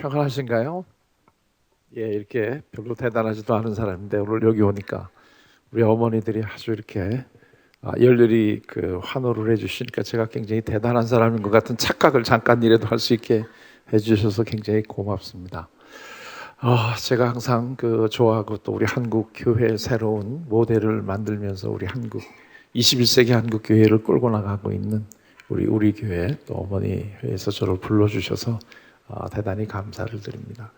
평안하신가요? 예, 이렇게 별로 대단하지도 않은 사람인데 오늘 여기 오니까 우리 어머니들이 아주 이렇게 열렬히 환호를 해주시니까 제가 굉장히 대단한 사람인 것 같은 착각을 잠깐이라도 할 수 있게 해주셔서 굉장히 고맙습니다. 제가 항상 좋아하고 또 우리 한국 교회의 새로운 모델을 만들면서 우리 한국 21세기 한국 교회를 끌고 나가고 있는 우리 교회 또 어머니 회에서 저를 불러주셔서 대단히 감사를 드립니다.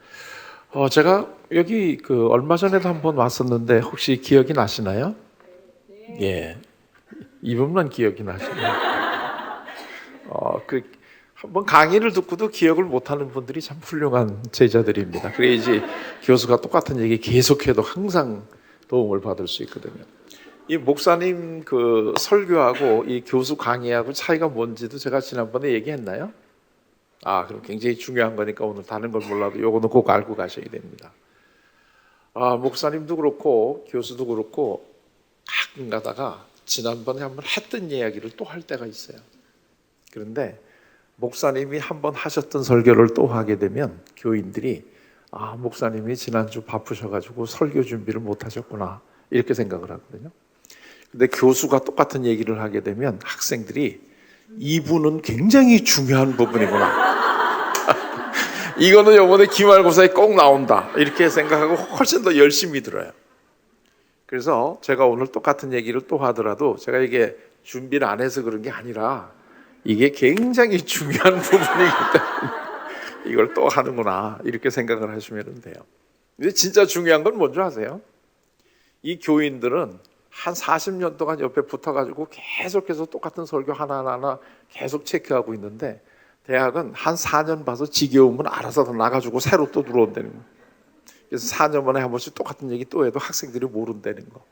제가 여기 얼마 전에도 한번 왔었는데 혹시 기억이 나시나요? 예, 이분만 기억이 나시네요. 한번 강의를 듣고도 기억을 못하는 분들이 참 훌륭한 제자들입니다. 그래야지 교수가 똑같은 얘기 계속해도 항상 도움을 받을 수 있거든요. 이 목사님 설교하고 이 교수 강의하고 차이가 뭔지도 제가 지난번에 얘기했나요? 그럼 굉장히 중요한 거니까 오늘 다른 걸 몰라도 요거는 꼭 알고 가셔야 됩니다. 목사님도 그렇고 교수도 그렇고 가끔 가다가 지난번에 한번 했던 이야기를 또 할 때가 있어요. 그런데 목사님이 한번 하셨던 설교를 또 하게 되면 교인들이 목사님이 지난주 바쁘셔가지고 설교 준비를 못 하셨구나 이렇게 생각을 하거든요. 근데 교수가 똑같은 얘기를 하게 되면 학생들이 이분은 굉장히 중요한 부분이구나. 이거는 이번에 기말고사에 꼭 나온다. 이렇게 생각하고 훨씬 더 열심히 들어요. 그래서 제가 오늘 똑같은 얘기를 또 하더라도 제가 이게 준비를 안 해서 그런 게 아니라 이게 굉장히 중요한 부분이니까 이걸 또 하는구나. 이렇게 생각을 하시면 돼요. 근데 진짜 중요한 건 뭔지 아세요? 이 교인들은 한 40년 동안 옆에 붙어가지고 계속해서 똑같은 설교 하나하나 계속 체크하고 있는데 대학은 한 4년 봐서 지겨우면 알아서 더 나가지고 새로 또 들어온다는 거예요. 그래서 4년 만에 한 번씩 똑같은 얘기 또 해도 학생들이 모른다는 거.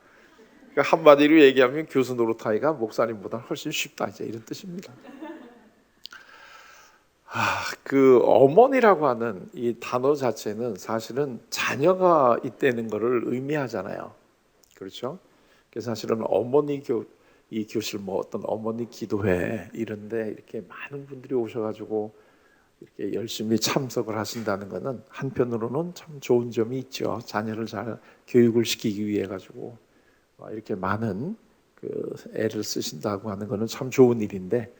그러니까 한마디로 얘기하면 교수 노릇하기가 목사님보다 훨씬 쉽다 이제 이런 뜻입니다. 어머니라고 하는 이 단어 자체는 사실은 자녀가 있다는 것을 의미하잖아요. 그렇죠? 그래서 사실은 이 교실 어떤 어머니 기도회 이런데 이렇게 많은 분들이 오셔가지고 이렇게 열심히 참석을 하신다는 것은 한편으로는 참 좋은 점이 있죠. 자녀를 잘 교육을 시키기 위해 가지고 이렇게 많은 애를 쓰신다고 하는 것은 참 좋은 일인데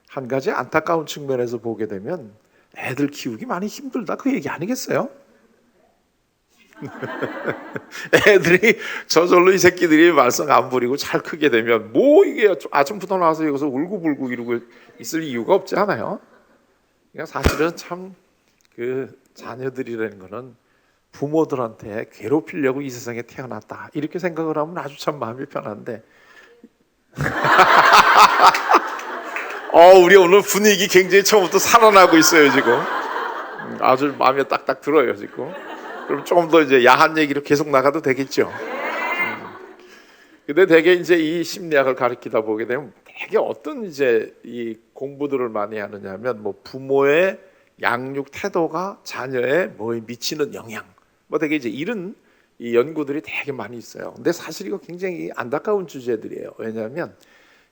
한 가지 안타까운 측면에서 보게 되면 애들 키우기 많이 힘들다 그 얘기 아니겠어요? 애들이 저절로 이 새끼들이 말썽 안 부리고 잘 크게 되면 이게 아침부터 나와서 여기서 울고불고 이러고 있을 이유가 없지 않아요? 그러니까 사실은 참 자녀들이라는 거는 부모들한테 괴롭히려고 이 세상에 태어났다 이렇게 생각을 하면 아주 참 마음이 편한데 우리 오늘 분위기 굉장히 처음부터 살아나고 있어요 지금. 아주 마음에 딱딱 들어요 지금. 그럼 조금 더 이제 야한 얘기로 계속 나가도 되겠죠. 근데 되게 이제 이 심리학을 가르치다 보게 되면 되게 어떤 이제 이 공부들을 많이 하느냐면 부모의 양육 태도가 자녀의 뭐에 미치는 영향 되게 이제 이런 이 연구들이 되게 많이 있어요. 근데 사실 이거 굉장히 안타까운 주제들이에요. 왜냐하면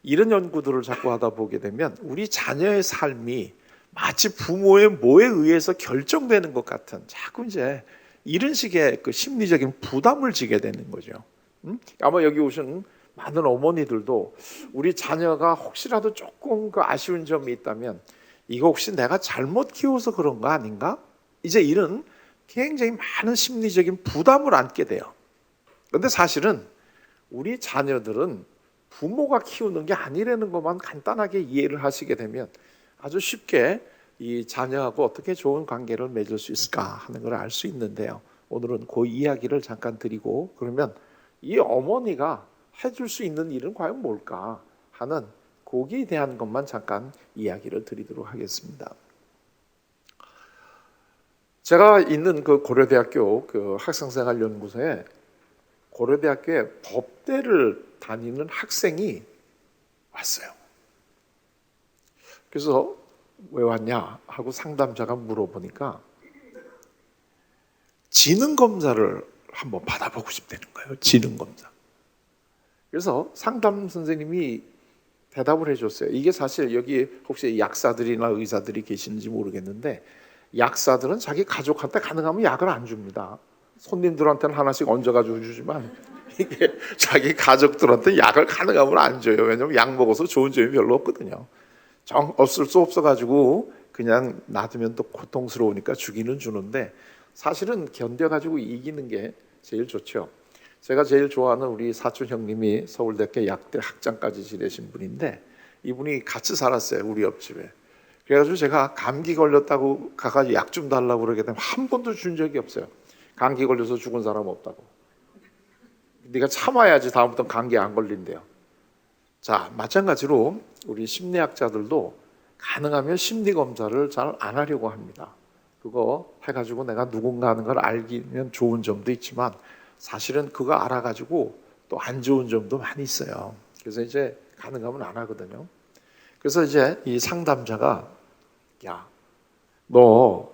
이런 연구들을 자꾸 하다 보게 되면 우리 자녀의 삶이 마치 부모의 뭐에 의해서 결정되는 것 같은 자꾸 이제 이런 식의 심리적인 부담을 지게 되는 거죠. 아마 여기 오신 많은 어머니들도 우리 자녀가 혹시라도 조금 아쉬운 점이 있다면 이거 혹시 내가 잘못 키워서 그런 거 아닌가? 이제 이런 굉장히 많은 심리적인 부담을 안게 돼요. 그런데 사실은 우리 자녀들은 부모가 키우는 게 아니라는 것만 간단하게 이해를 하시게 되면 아주 쉽게 이 자녀하고 어떻게 좋은 관계를 맺을 수 있을까 하는 걸 알 수 있는데요. 오늘은 그 이야기를 잠깐 드리고 그러면 이 어머니가 해줄 수 있는 일은 과연 뭘까 하는 거기에 대한 것만 잠깐 이야기를 드리도록 하겠습니다. 제가 있는 고려대학교 학생생활연구소에 고려대학교에 법대를 다니는 학생이 왔어요. 그래서 왜 왔냐 하고 상담자가 물어보니까 지능검사를 한번 받아보고 싶다는 거예요. 지능검사. 그래서 상담 선생님이 대답을 해줬어요. 이게 사실 여기 혹시 약사들이나 의사들이 계시는지 모르겠는데 약사들은 자기 가족한테 가능하면 약을 안 줍니다. 손님들한테는 하나씩 얹어가지고 주지만 이게 자기 가족들한테 약을 가능하면 안 줘요. 왜냐면 약 먹어서 좋은 점이 별로 없거든요. 정 없을 수 없어가지고 그냥 놔두면 또 고통스러우니까 주기는 주는데 사실은 견뎌가지고 이기는 게 제일 좋죠. 제가 제일 좋아하는 우리 사촌 형님이 서울대학교 약대 학장까지 지내신 분인데 이분이 같이 살았어요. 우리 옆집에. 그래가지고 제가 감기 걸렸다고 가가지고 약 좀 달라고 그러게 되면 한 번도 준 적이 없어요. 감기 걸려서 죽은 사람 없다고. 네가 참아야지 다음부터는 감기 안 걸린대요. 자, 마찬가지로 우리 심리학자들도 가능하면 심리 검사를 잘 안 하려고 합니다. 그거 해가지고 내가 누군가 하는 걸 알기면 좋은 점도 있지만 사실은 그거 알아가지고 또 안 좋은 점도 많이 있어요. 그래서 이제 가능하면 안 하거든요. 그래서 이제 이 상담자가 야, 너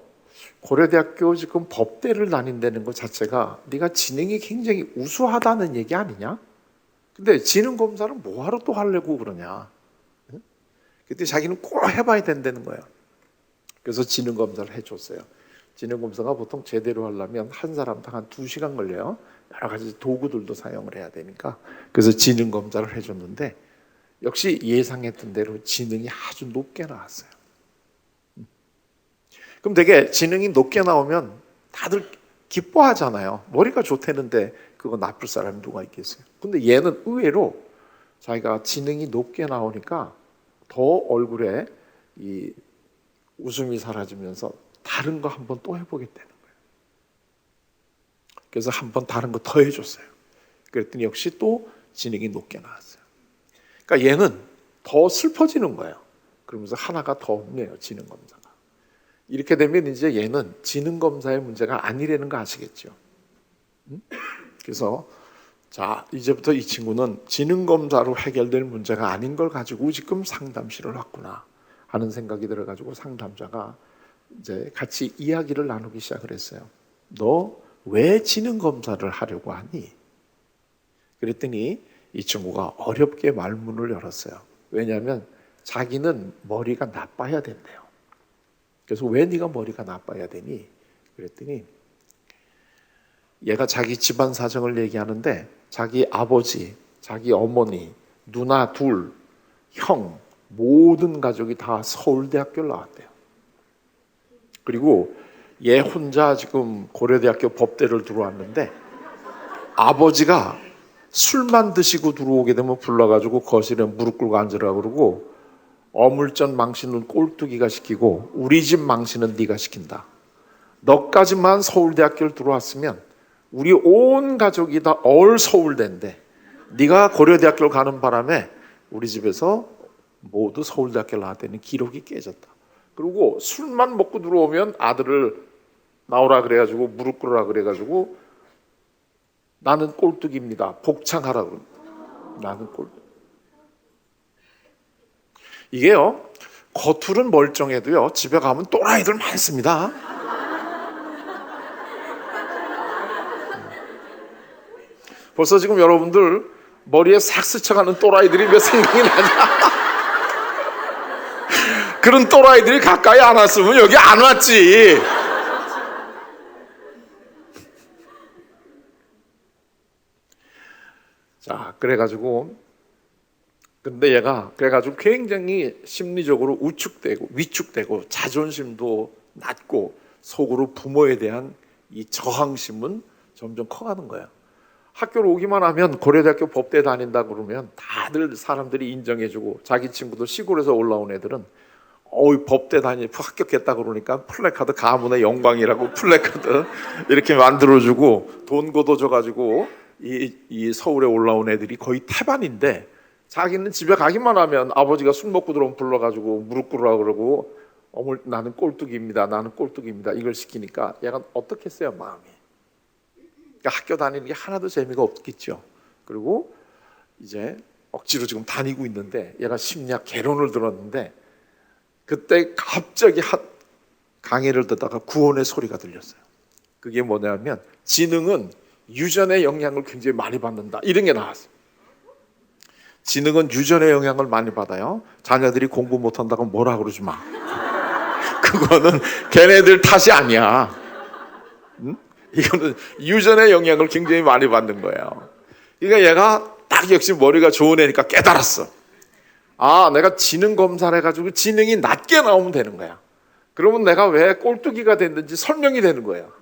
고려대학교 지금 법대를 다닌다는 것 자체가 네가 지능이 굉장히 우수하다는 얘기 아니냐? 근데 지능 검사를 뭐하러 또 하려고 그러냐? 응? 그때 자기는 꼭 해봐야 된다는 거예요. 그래서 지능 검사를 해줬어요. 지능 검사가 보통 제대로 하려면 한 사람당 한 2시간 걸려요. 여러 가지 도구들도 사용을 해야 되니까. 그래서 지능 검사를 해줬는데 역시 예상했던 대로 지능이 아주 높게 나왔어요. 그럼 되게 지능이 높게 나오면 다들 기뻐하잖아요. 머리가 좋다는데 그거 나쁠 사람이 누가 있겠어요. 근데 얘는 의외로 자기가 지능이 높게 나오니까 더 얼굴에 이 웃음이 사라지면서 다른 거 한번 또 해보겠다는 거예요. 그래서 한번 다른 거 더 해줬어요. 그랬더니 역시 또 지능이 높게 나왔어요. 그러니까 얘는 더 슬퍼지는 거예요. 그러면서 하나가 더 없네요, 지능 검사가. 이렇게 되면 이제 얘는 지능 검사의 문제가 아니라는 거 아시겠죠? 그래서 자, 이제부터 이 친구는 지능 검사로 해결될 문제가 아닌 걸 가지고 지금 상담실을 왔구나 하는 생각이 들어가지고 상담자가 이제 같이 이야기를 나누기 시작을 했어요. 너 왜 지능 검사를 하려고 하니? 그랬더니 이 친구가 어렵게 말문을 열었어요. 왜냐하면 자기는 머리가 나빠야 된대요. 그래서 왜 네가 머리가 나빠야 되니? 그랬더니 얘가 자기 집안 사정을 얘기하는데 자기 아버지, 자기 어머니, 누나 둘, 형 모든 가족이 다 서울대학교를 나왔대요. 그리고 얘 혼자 지금 고려대학교 법대를 들어왔는데 아버지가 술만 드시고 들어오게 되면 불러가지고 거실에 무릎 꿇고 앉으라고 그러고 어물전 망신은 꼴뚜기가 시키고 우리 집 망신은 네가 시킨다. 너까지만 서울대학교를 들어왔으면 우리 온 가족이 다 올 서울대인데 네가 고려대학교를 가는 바람에 우리 집에서 모두 서울대학교를 나왔다는 기록이 깨졌다. 그리고 술만 먹고 들어오면 아들을 나오라 그래가지고 무릎 꿇으라 그래가지고 나는 꼴뚜기입니다. 복창하라 그럽니다. 나는 꼴뚜기. 이게요, 겉으로는 멀쩡해도요, 집에 가면 또라이들 많습니다. 벌써 지금 여러분들 머리에 싹 스쳐가는 또라이들이 몇 생각이 나냐? 그런 또라이들이 가까이 안 왔으면 여기 안 왔지. 자, 그래가지고 근데 얘가 그래가지고 굉장히 심리적으로 우축되고 위축되고 자존심도 낮고 속으로 부모에 대한 이 저항심은 점점 커가는 거야. 학교를 오기만 하면 고려대학교 법대 다닌다 그러면 다들 사람들이 인정해주고 자기 친구도 시골에서 올라온 애들은 법대 합격했다 그러니까 플래카드 가문의 영광이라고 플래카드 이렇게 만들어주고 돈 걷어줘가지고 이 서울에 올라온 애들이 거의 태반인데 자기는 집에 가기만 하면 아버지가 술 먹고 들어오면 불러가지고 무릎 꿇으라고 그러고 나는 꼴뚜기입니다. 나는 꼴뚜기입니다. 이걸 시키니까 얘가 어떻겠어요, 마음이. 그러니까 학교 다니는 게 하나도 재미가 없겠죠. 그리고 이제 억지로 지금 다니고 있는데 얘가 심리학 개론을 들었는데 그때 갑자기 강의를 듣다가 구원의 소리가 들렸어요. 그게 뭐냐면 지능은 유전의 영향을 굉장히 많이 받는다. 이런 게 나왔어요. 지능은 유전의 영향을 많이 받아요. 자녀들이 공부 못한다고 뭐라 그러지 마. 그거는 걔네들 탓이 아니야. 응? 이거는 유전의 영향을 굉장히 많이 받는 거예요. 그러니까 얘가 딱 역시 머리가 좋은 애니까 깨달았어. 아, 내가 지능 검사를 해가지고 지능이 낮게 나오면 되는 거야. 그러면 내가 왜 꼴뚜기가 됐는지 설명이 되는 거예요.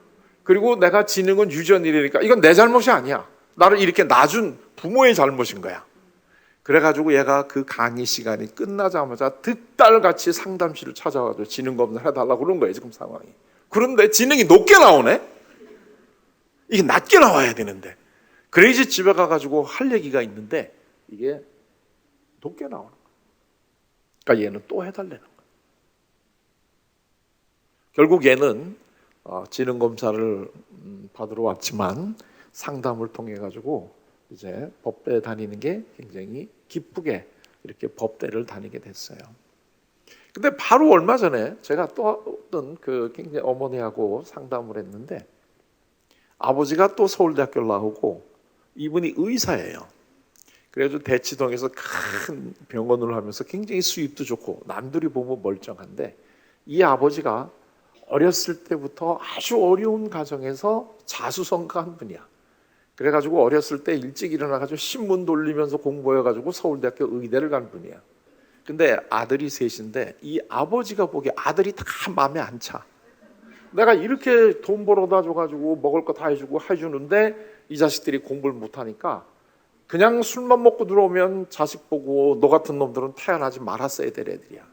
그리고 내가 지능은 유전이라니까 이건 내 잘못이 아니야. 나를 이렇게 낳아준 부모의 잘못인 거야. 그래가지고 얘가 그 강의 시간이 끝나자마자 득달같이 상담실을 찾아가지고 지능 검사를 해달라고 그런 거예요, 지금 상황이. 그런데 지능이 높게 나오네? 이게 낮게 나와야 되는데. 그래야지 집에 가가지고 할 얘기가 있는데 이게 높게 나오는 거야. 그러니까 얘는 또 해달라는 거야. 결국 얘는 지능 검사를 받으러 왔지만 상담을 통해 가지고 이제 법대 다니는 게 굉장히 기쁘게 이렇게 법대를 다니게 됐어요. 근데 바로 얼마 전에 제가 또 어떤 그 굉장히 어머니하고 상담을 했는데 아버지가 또 서울대학교를 나오고 이분이 의사예요. 그래서 대치동에서 큰 병원을 하면서 굉장히 수입도 좋고 남들이 보면 멀쩡한데 이 아버지가 어렸을 때부터 아주 어려운 가정에서 자수성가한 분이야. 그래가지고 어렸을 때 일찍 일어나가지고 신문 돌리면서 공부해가지고 서울대학교 의대를 간 분이야. 근데 아들이 셋인데 이 아버지가 보기에 아들이 다 마음에 안 차. 내가 이렇게 돈 벌어다 줘가지고 먹을 거 다 해주는데 이 자식들이 공부를 못하니까 그냥 술만 먹고 들어오면 자식 보고 너 같은 놈들은 태어나지 말았어야 될 애들이야.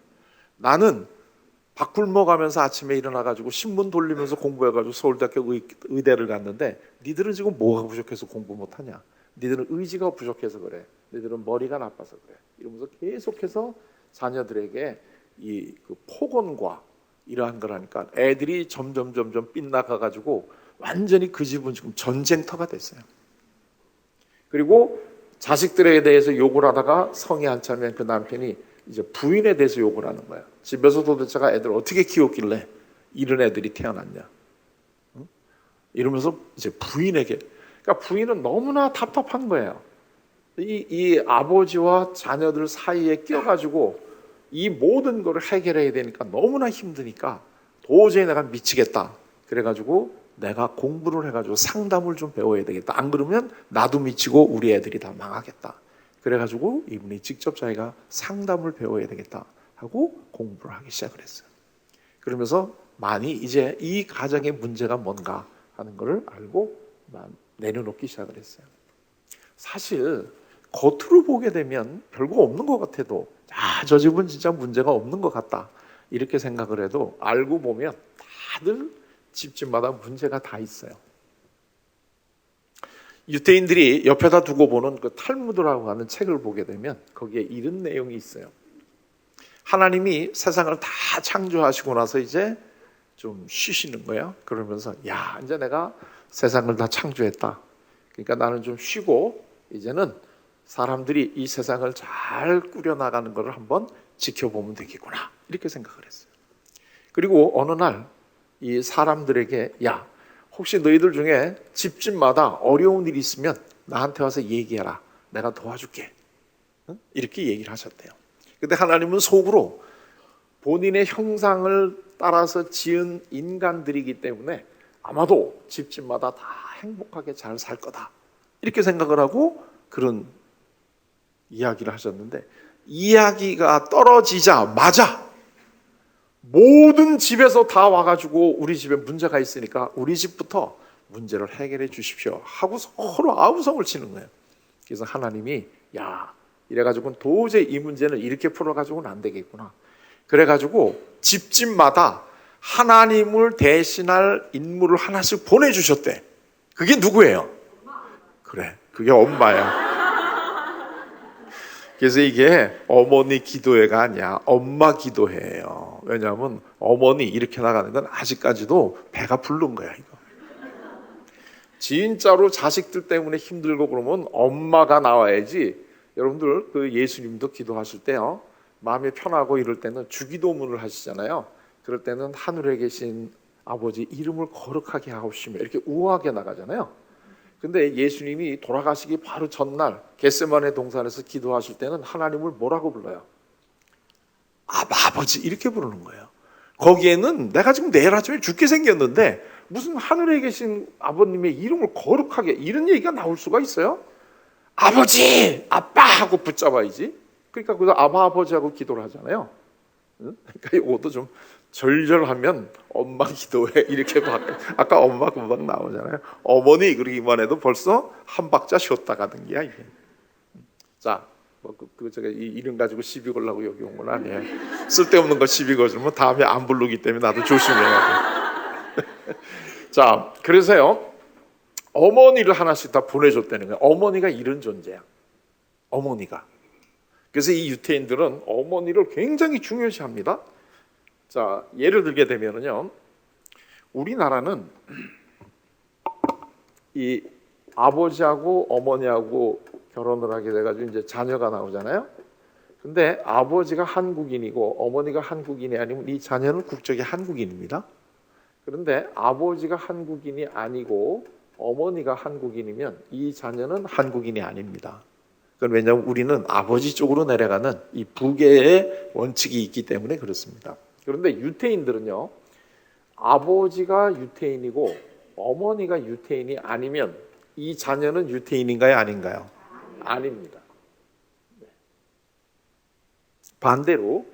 나는 밥 굶어가면서 아침에 일어나가지고 신문 돌리면서 공부해가지고 서울대학교 의대를 갔는데 니들은 지금 뭐가 부족해서 공부 못하냐? 니들은 의지가 부족해서 그래. 니들은 머리가 나빠서 그래. 이러면서 계속해서 자녀들에게 이 그 폭언과 이러한 거라니까 애들이 점점 빗나가가지고 완전히 그 집은 지금 전쟁터가 됐어요. 그리고 자식들에 대해서 욕을 하다가 성이 안 차면 그 남편이 이제 부인에 대해서 욕을 하는 거야. 집에서 도대체가 애들 어떻게 키웠길래 이런 애들이 태어났냐. 응? 이러면서 이제 부인에게. 그러니까 부인은 너무나 답답한 거예요. 이 아버지와 자녀들 사이에 껴가지고 이 모든 거를 해결해야 되니까 너무나 힘드니까 도저히 내가 미치겠다. 그래가지고 내가 공부를 해가지고 상담을 좀 배워야 되겠다. 안 그러면 나도 미치고 우리 애들이 다 망하겠다. 그래가지고 이분이 직접 자기가 상담을 배워야 되겠다 하고 공부를 하기 시작을 했어요. 그러면서 많이 이제 이 가정의 문제가 뭔가 하는 것을 알고 내려놓기 시작을 했어요. 사실 겉으로 보게 되면 별거 없는 것 같아도 저 집은 진짜 문제가 없는 것 같다 이렇게 생각을 해도 알고 보면 다들 집집마다 문제가 다 있어요. 유대인들이 옆에다 두고 보는 그 탈무드라고 하는 책을 보게 되면 거기에 이런 내용이 있어요. 하나님이 세상을 다 창조하시고 나서 이제 좀 쉬시는 거예요. 그러면서 야, 이제 내가 세상을 다 창조했다. 그러니까 나는 좀 쉬고 이제는 사람들이 이 세상을 잘 꾸려나가는 것을 한번 지켜보면 되겠구나. 이렇게 생각을 했어요. 그리고 어느 날 이 사람들에게 야, 혹시 너희들 중에 집집마다 어려운 일이 있으면 나한테 와서 얘기해라. 내가 도와줄게. 이렇게 얘기를 하셨대요. 근데 하나님은 속으로 본인의 형상을 따라서 지은 인간들이기 때문에 아마도 집집마다 다 행복하게 잘 살 거다. 이렇게 생각을 하고 그런 이야기를 하셨는데 이야기가 떨어지자마자 모든 집에서 다 와가지고 우리 집에 문제가 있으니까 우리 집부터 문제를 해결해 주십시오 하고 서로 아우성을 치는 거예요. 그래서 하나님이 야, 이래가지고는 도저히 이 문제는 이렇게 풀어가지고는 안 되겠구나. 그래가지고 집집마다 하나님을 대신할 인물을 하나씩 보내주셨대. 그게 누구예요? 그래, 그게 엄마야. 그래서 이게 어머니 기도회가 아니야. 엄마 기도회예요. 왜냐하면 어머니 이렇게 나가는 건 아직까지도 배가 부른 거야. 이거. 진짜로 자식들 때문에 힘들고 그러면 엄마가 나와야지. 여러분들 그 예수님도 기도하실 때요. 마음이 편하고 이럴 때는 주기도문을 하시잖아요. 그럴 때는 하늘에 계신 아버지 이름을 거룩하게 하옵시며 이렇게 우아하게 나가잖아요. 근데 예수님이 돌아가시기 바로 전날 겟세마네 동산에서 기도하실 때는 하나님을 뭐라고 불러요? 아버지 이렇게 부르는 거예요. 거기에는 내가 지금 내일 아침에 죽게 생겼는데 무슨 하늘에 계신 아버님의 이름을 거룩하게 이런 얘기가 나올 수가 있어요? 아버지, 아빠 하고 붙잡아야지. 그러니까 그래서 아바 아버지하고 기도를 하잖아요. 응? 그러니까 이것도 좀 절절하면 엄마 기도해 이렇게 아까 엄마 금방 나오잖아요. 어머니 그러기만 해도 벌써 한 박자 쉬었다 가는 게야 이게. 자, 제가 이 이름 가지고 시비 걸라고 여기 온 건 아니에요. 쓸데없는 거 시비 거주면 다음에 안 부르기 때문에 나도 조심해야 돼. 자, 그래서요 어머니를 하나씩 다 보내줬다는 거예요. 어머니가 이런 존재야. 어머니가. 그래서 이 유태인들은 어머니를 굉장히 중요시합니다. 자, 예를 들게 되면은요, 우리나라는 이 아버지하고 어머니하고 결혼을 하게 돼가지고 이제 자녀가 나오잖아요. 근데 아버지가 한국인이고 어머니가 한국인이 아니면 이 자녀는 국적이 한국인입니다. 그런데 아버지가 한국인이 아니고 어머니가 한국인이면 이 자녀는 한국인이 아닙니다. 그건 왜냐하면 우리는 아버지 쪽으로 내려가는 이 부계의 원칙이 있기 때문에 그렇습니다. 그런데 유태인들은요, 아버지가 유태인이고 어머니가 유태인이 아니면 이 자녀는 유태인인가요, 아닌가요? 아닙니다. 반대로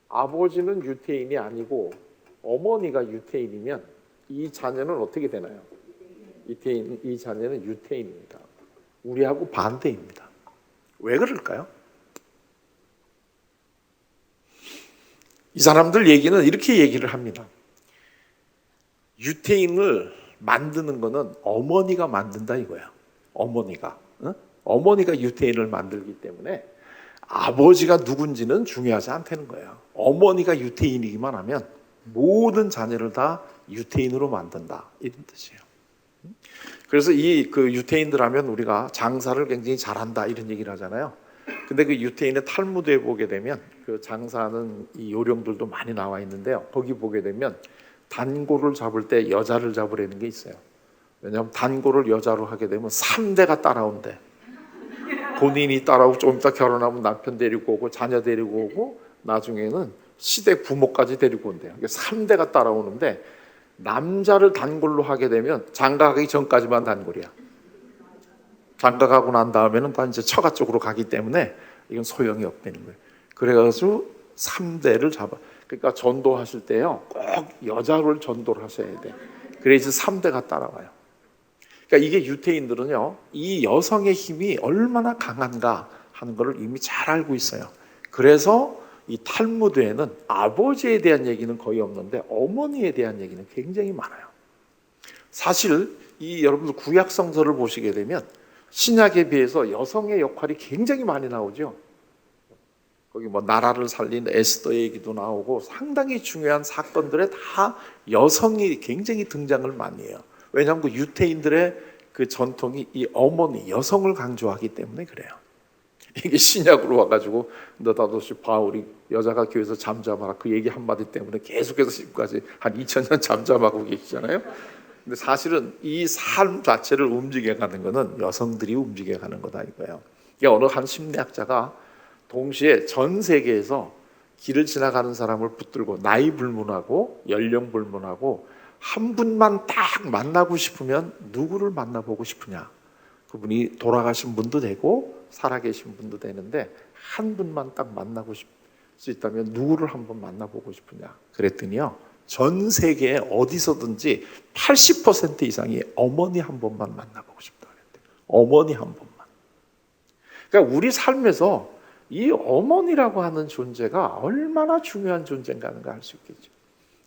아버지는 유태인이 아니고 어머니가 유태인이면 이 자녀는 어떻게 되나요? 이 자녀는 유태인입니다. 우리하고 반대입니다. 왜 그럴까요? 이 사람들 얘기는 이렇게 얘기를 합니다. 유태인을 만드는 거는 어머니가 만든다 이거야. 어머니가. 응? 어머니가 유태인을 만들기 때문에 아버지가 누군지는 중요하지 않다는 거예요. 어머니가 유태인이기만 하면 모든 자녀를 다 유태인으로 만든다 이런 뜻이에요. 그래서 그 유태인들 하면 우리가 장사를 굉장히 잘한다 이런 얘기를 하잖아요. 근데 그 유태인의 탈무드에 보게 되면 그 장사하는 이 요령들도 많이 나와 있는데요. 거기 보게 되면 단골을 잡을 때 여자를 잡으라는 게 있어요. 왜냐하면 단골을 여자로 하게 되면 3대가 따라온대. 본인이 따라오고 좀 이따 결혼하면 남편 데리고 오고 자녀 데리고 오고 나중에는 시댁 부모까지 데리고 온대요. 3대가 따라오는데 남자를 단골로 하게 되면 장가가기 전까지만 단골이야. 장가가고 난 다음에는 다 이제 처가 쪽으로 가기 때문에 이건 소용이 없다는 거예요. 그래가지고 3대를 잡아. 그러니까 전도하실 때요 꼭 여자를 전도를 하셔야 돼. 그래야지 3대가 따라와요. 그러니까 이게 유태인들은요 이 여성의 힘이 얼마나 강한가 하는 것을 이미 잘 알고 있어요. 그래서 이 탈무드에는 아버지에 대한 얘기는 거의 없는데 어머니에 대한 얘기는 굉장히 많아요. 사실 이 여러분들 구약 성서를 보시게 되면 신약에 비해서 여성의 역할이 굉장히 많이 나오죠. 거기 뭐 나라를 살린 에스더 얘기도 나오고 상당히 중요한 사건들에 다 여성이 굉장히 등장을 많이 해요. 왜냐하면 그 유태인들의 그 전통이 이 어머니, 여성을 강조하기 때문에 그래요. 이게 신약으로 와가지고 너다도시 바울이 여자가 교회에서 잠잠하라 그 얘기 한마디 때문에 계속해서 지금까지 한 2000년 잠잠하고 계시잖아요. 근데 사실은 이 삶 자체를 움직여가는 것은 여성들이 움직여가는 거다 이거예요. 이게 어느 한 심리학자가 동시에 전 세계에서 길을 지나가는 사람을 붙들고 나이 불문하고 연령 불문하고 한 분만 딱 만나고 싶으면 누구를 만나보고 싶으냐. 그분이 돌아가신 분도 되고 살아계신 분도 되는데 한 분만 딱 만나고 수 있다면 누구를 한번 만나보고 싶으냐. 그랬더니요. 전 세계에 어디서든지 80% 이상이 어머니 한 번만 만나보고 싶다 그랬대요. 어머니 한 번만. 그러니까 우리 삶에서 이 어머니라고 하는 존재가 얼마나 중요한 존재인가 하는 걸 알 수 있겠죠.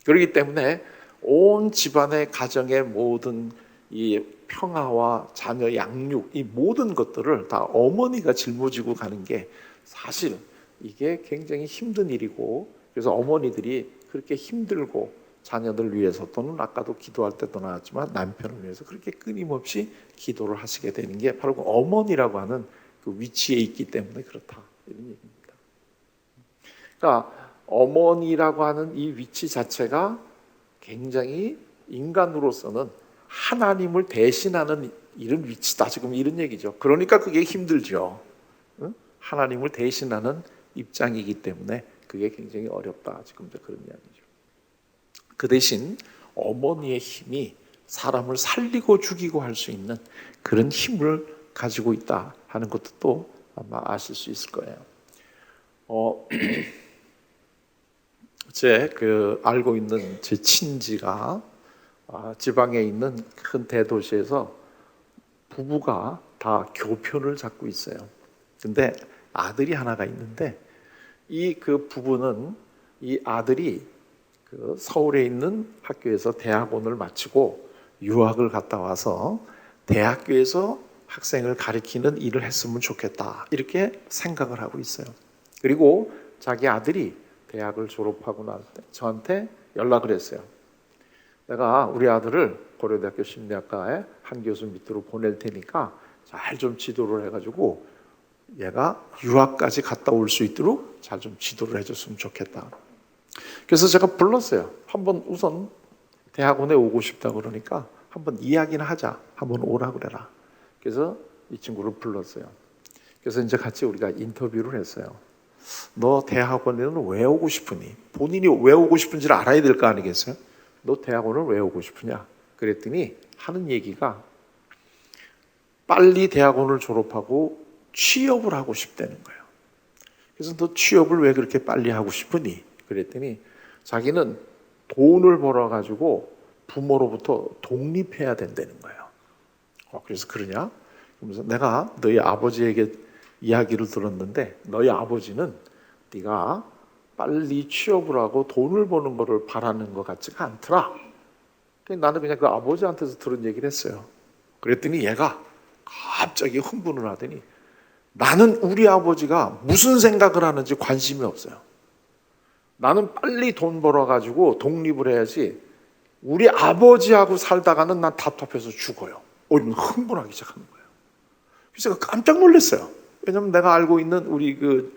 그렇기 때문에 온 집안의 가정의 모든 이 평화와 자녀 양육 이 모든 것들을 다 어머니가 짊어지고 가는 게 사실 이게 굉장히 힘든 일이고 그래서 어머니들이 그렇게 힘들고 자녀들 위해서 또는 아까도 기도할 때도 나왔지만 남편을 위해서 그렇게 끊임없이 기도를 하시게 되는 게 바로 그 어머니라고 하는 그 위치에 있기 때문에 그렇다 이런 얘기입니다. 그러니까 어머니라고 하는 이 위치 자체가 굉장히 인간으로서는 하나님을 대신하는 이런 위치다 지금 이런 얘기죠. 그러니까 그게 힘들죠. 하나님을 대신하는 입장이기 때문에 그게 굉장히 어렵다 지금 그런 이야기죠. 그 대신 어머니의 힘이 사람을 살리고 죽이고 할 수 있는 그런 힘을 가지고 있다 하는 것도 또 아마 아실 수 있을 거예요. 제 알고 있는 제 친지가 지방에 있는 큰 대도시에서 부부가 다 교편을 잡고 있어요. 근데 아들이 하나가 있는데 이 부부는 이 아들이 서울에 있는 학교에서 대학원을 마치고 유학을 갔다 와서 대학교에서 학생을 가르치는 일을 했으면 좋겠다 이렇게 생각을 하고 있어요. 그리고 자기 아들이 대학을 졸업하고 날 때 저한테 연락을 했어요. 내가 우리 아들을 고려대학교 심리학과에 한 교수 밑으로 보낼 테니까 잘 좀 지도를 해가지고 얘가 유학까지 갔다 올 수 있도록 잘 좀 지도를 해줬으면 좋겠다. 그래서 제가 불렀어요. 한번 우선 대학원에 오고 싶다 그러니까 한번 이야기는 하자. 한번 오라 그래라. 그래서 이 친구를 불렀어요. 그래서 이제 같이 우리가 인터뷰를 했어요. 너 대학원에는 왜 오고 싶으니? 본인이 왜 오고 싶은지를 알아야 될 거 아니겠어요? 너 대학원을 왜 오고 싶으냐? 그랬더니 하는 얘기가 빨리 대학원을 졸업하고 취업을 하고 싶다는 거예요. 그래서 너 취업을 왜 그렇게 빨리 하고 싶으니? 그랬더니 자기는 돈을 벌어가지고 부모로부터 독립해야 된다는 거예요. 그래서 그러냐? 그러면서 내가 너희 아버지에게 이야기를 들었는데 너희 아버지는 네가 빨리 취업을 하고 돈을 버는 거를 바라는 것 같지가 않더라. 나는 그냥 그 아버지한테서 들은 얘기를 했어요. 그랬더니 얘가 갑자기 흥분을 하더니 나는 우리 아버지가 무슨 생각을 하는지 관심이 없어요. 나는 빨리 돈 벌어가지고 독립을 해야지 우리 아버지하고 살다가는 난 답답해서 죽어요. 흥분하기 시작하는 거예요. 그래서 제가 깜짝 놀랐어요. 왜냐면 내가 알고 있는 우리 그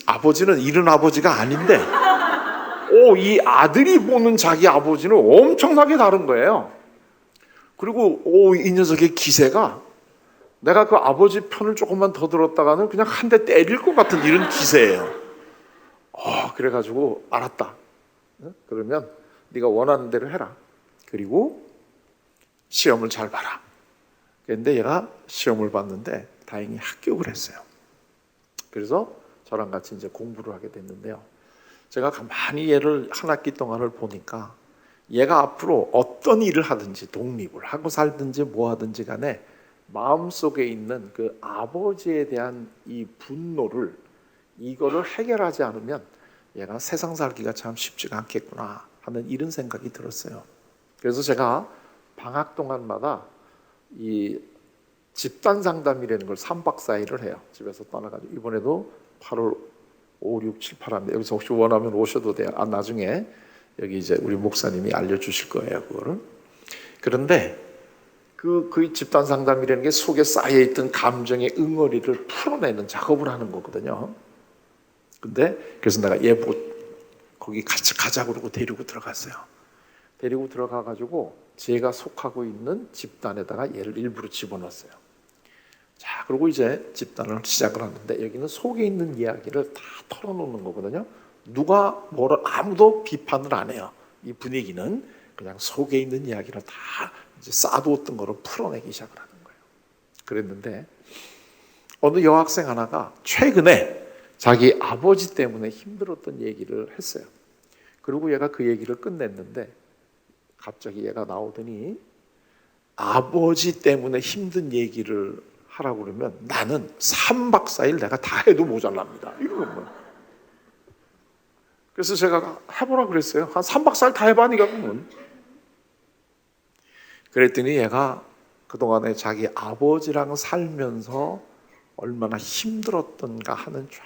아버지는 이런 아버지가 아닌데 이 아들이 보는 자기 아버지는 엄청나게 다른 거예요. 그리고 이 녀석의 기세가 내가 그 아버지 편을 조금만 더 들었다가는 그냥 한 대 때릴 것 같은 이런 기세예요. 그래가지고 알았다. 그러면 네가 원하는 대로 해라. 그리고 시험을 잘 봐라. 그런데 얘가 시험을 봤는데 다행히 합격을 했어요. 그래서 저랑 같이 이제 공부를 하게 됐는데요. 제가 가만히 얘를 한 학기 동안을 보니까 얘가 앞으로 어떤 일을 하든지 독립을 하고 살든지 뭐 하든지 간에 마음속에 있는 그 아버지에 대한 이 분노를 이거를 해결하지 않으면 얘가 세상 살기가 참 쉽지가 않겠구나 하는 이런 생각이 들었어요. 그래서 제가 방학 동안마다 이 집단 상담이라는 걸 3박 4일을 해요. 집에서 떠나가지고 이번에도 8월 5, 6, 7, 8 합니다. 여기서 혹시 원하면 오셔도 돼요. 나중에 여기 이제 우리 목사님이 알려주실 거예요, 그거를. 그런데 그 집단 상담이라는 게 속에 쌓여있던 감정의 응어리를 풀어내는 작업을 하는 거거든요. 근데 그래서 내가 얘 거기 같이 가자 그러고 데리고 들어갔어요. 데리고 들어가가지고 제가 속하고 있는 집단에다가 얘를 일부러 집어넣었어요. 자, 그리고 이제 집단을 시작을 하는데 여기는 속에 있는 이야기를 다 털어놓는 거거든요. 누가 아무도 비판을 안 해요. 이 분위기는 그냥 속에 있는 이야기를 다 이제 쌓아두었던 거를 풀어내기 시작을 하는 거예요. 그랬는데 어느 여학생 하나가 최근에 자기 아버지 때문에 힘들었던 얘기를 했어요. 그리고 얘가 그 얘기를 끝냈는데 갑자기 얘가 나오더니 아버지 때문에 힘든 얘기를 하라고 그러면 나는 3박 4일 내가 다 해도 모자랍니다. 이러는 거예요. 그래서 제가 해보라 그랬어요. 한 3박 4일 다 해봐니까 그러면. 그랬더니 얘가 그동안에 자기 아버지랑 살면서 얼마나 힘들었던가 하는 쫙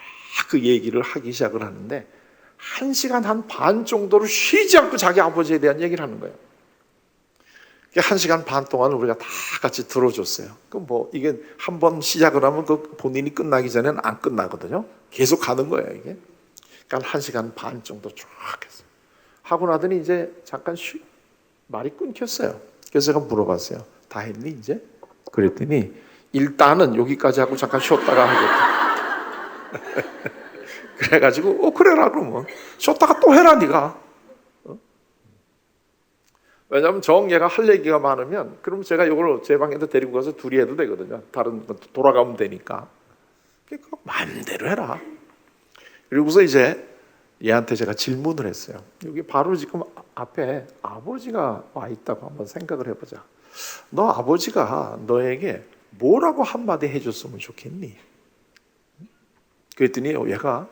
그 얘기를 하기 시작을 하는데 1시간 한 반 정도를 쉬지 않고 자기 아버지에 대한 얘기를 하는 거예요. 1시간 반 동안 우리가 다 같이 들어줬어요. 그럼 이게 한번 시작을 하면 본인이 끝나기 전에는 안 끝나거든요. 계속 가는 거예요, 이게. 그러니까 1시간 반 정도 쭉 했어요. 하고 나더니 이제 잠깐 말이 끊겼어요. 그래서 제가 물어봤어요. 다 했니 이제? 그랬더니 일단은 여기까지 하고 잠깐 쉬었다가 하겠다. 그래가지고 그래라 그러면 쉬었다가 또 해라 네가. 왜냐하면 정예가 할 얘기가 많으면 그럼 제가 이걸 제 방에도 데리고 가서 둘이 해도 되거든요. 다른 건 돌아가면 되니까. 그러니까 마음대로 해라. 그리고서 이제 얘한테 제가 질문을 했어요. 여기 바로 지금 앞에 아버지가 와 있다고 한번 생각을 해보자. 너 아버지가 너에게 뭐라고 한마디 해줬으면 좋겠니? 그랬더니 얘가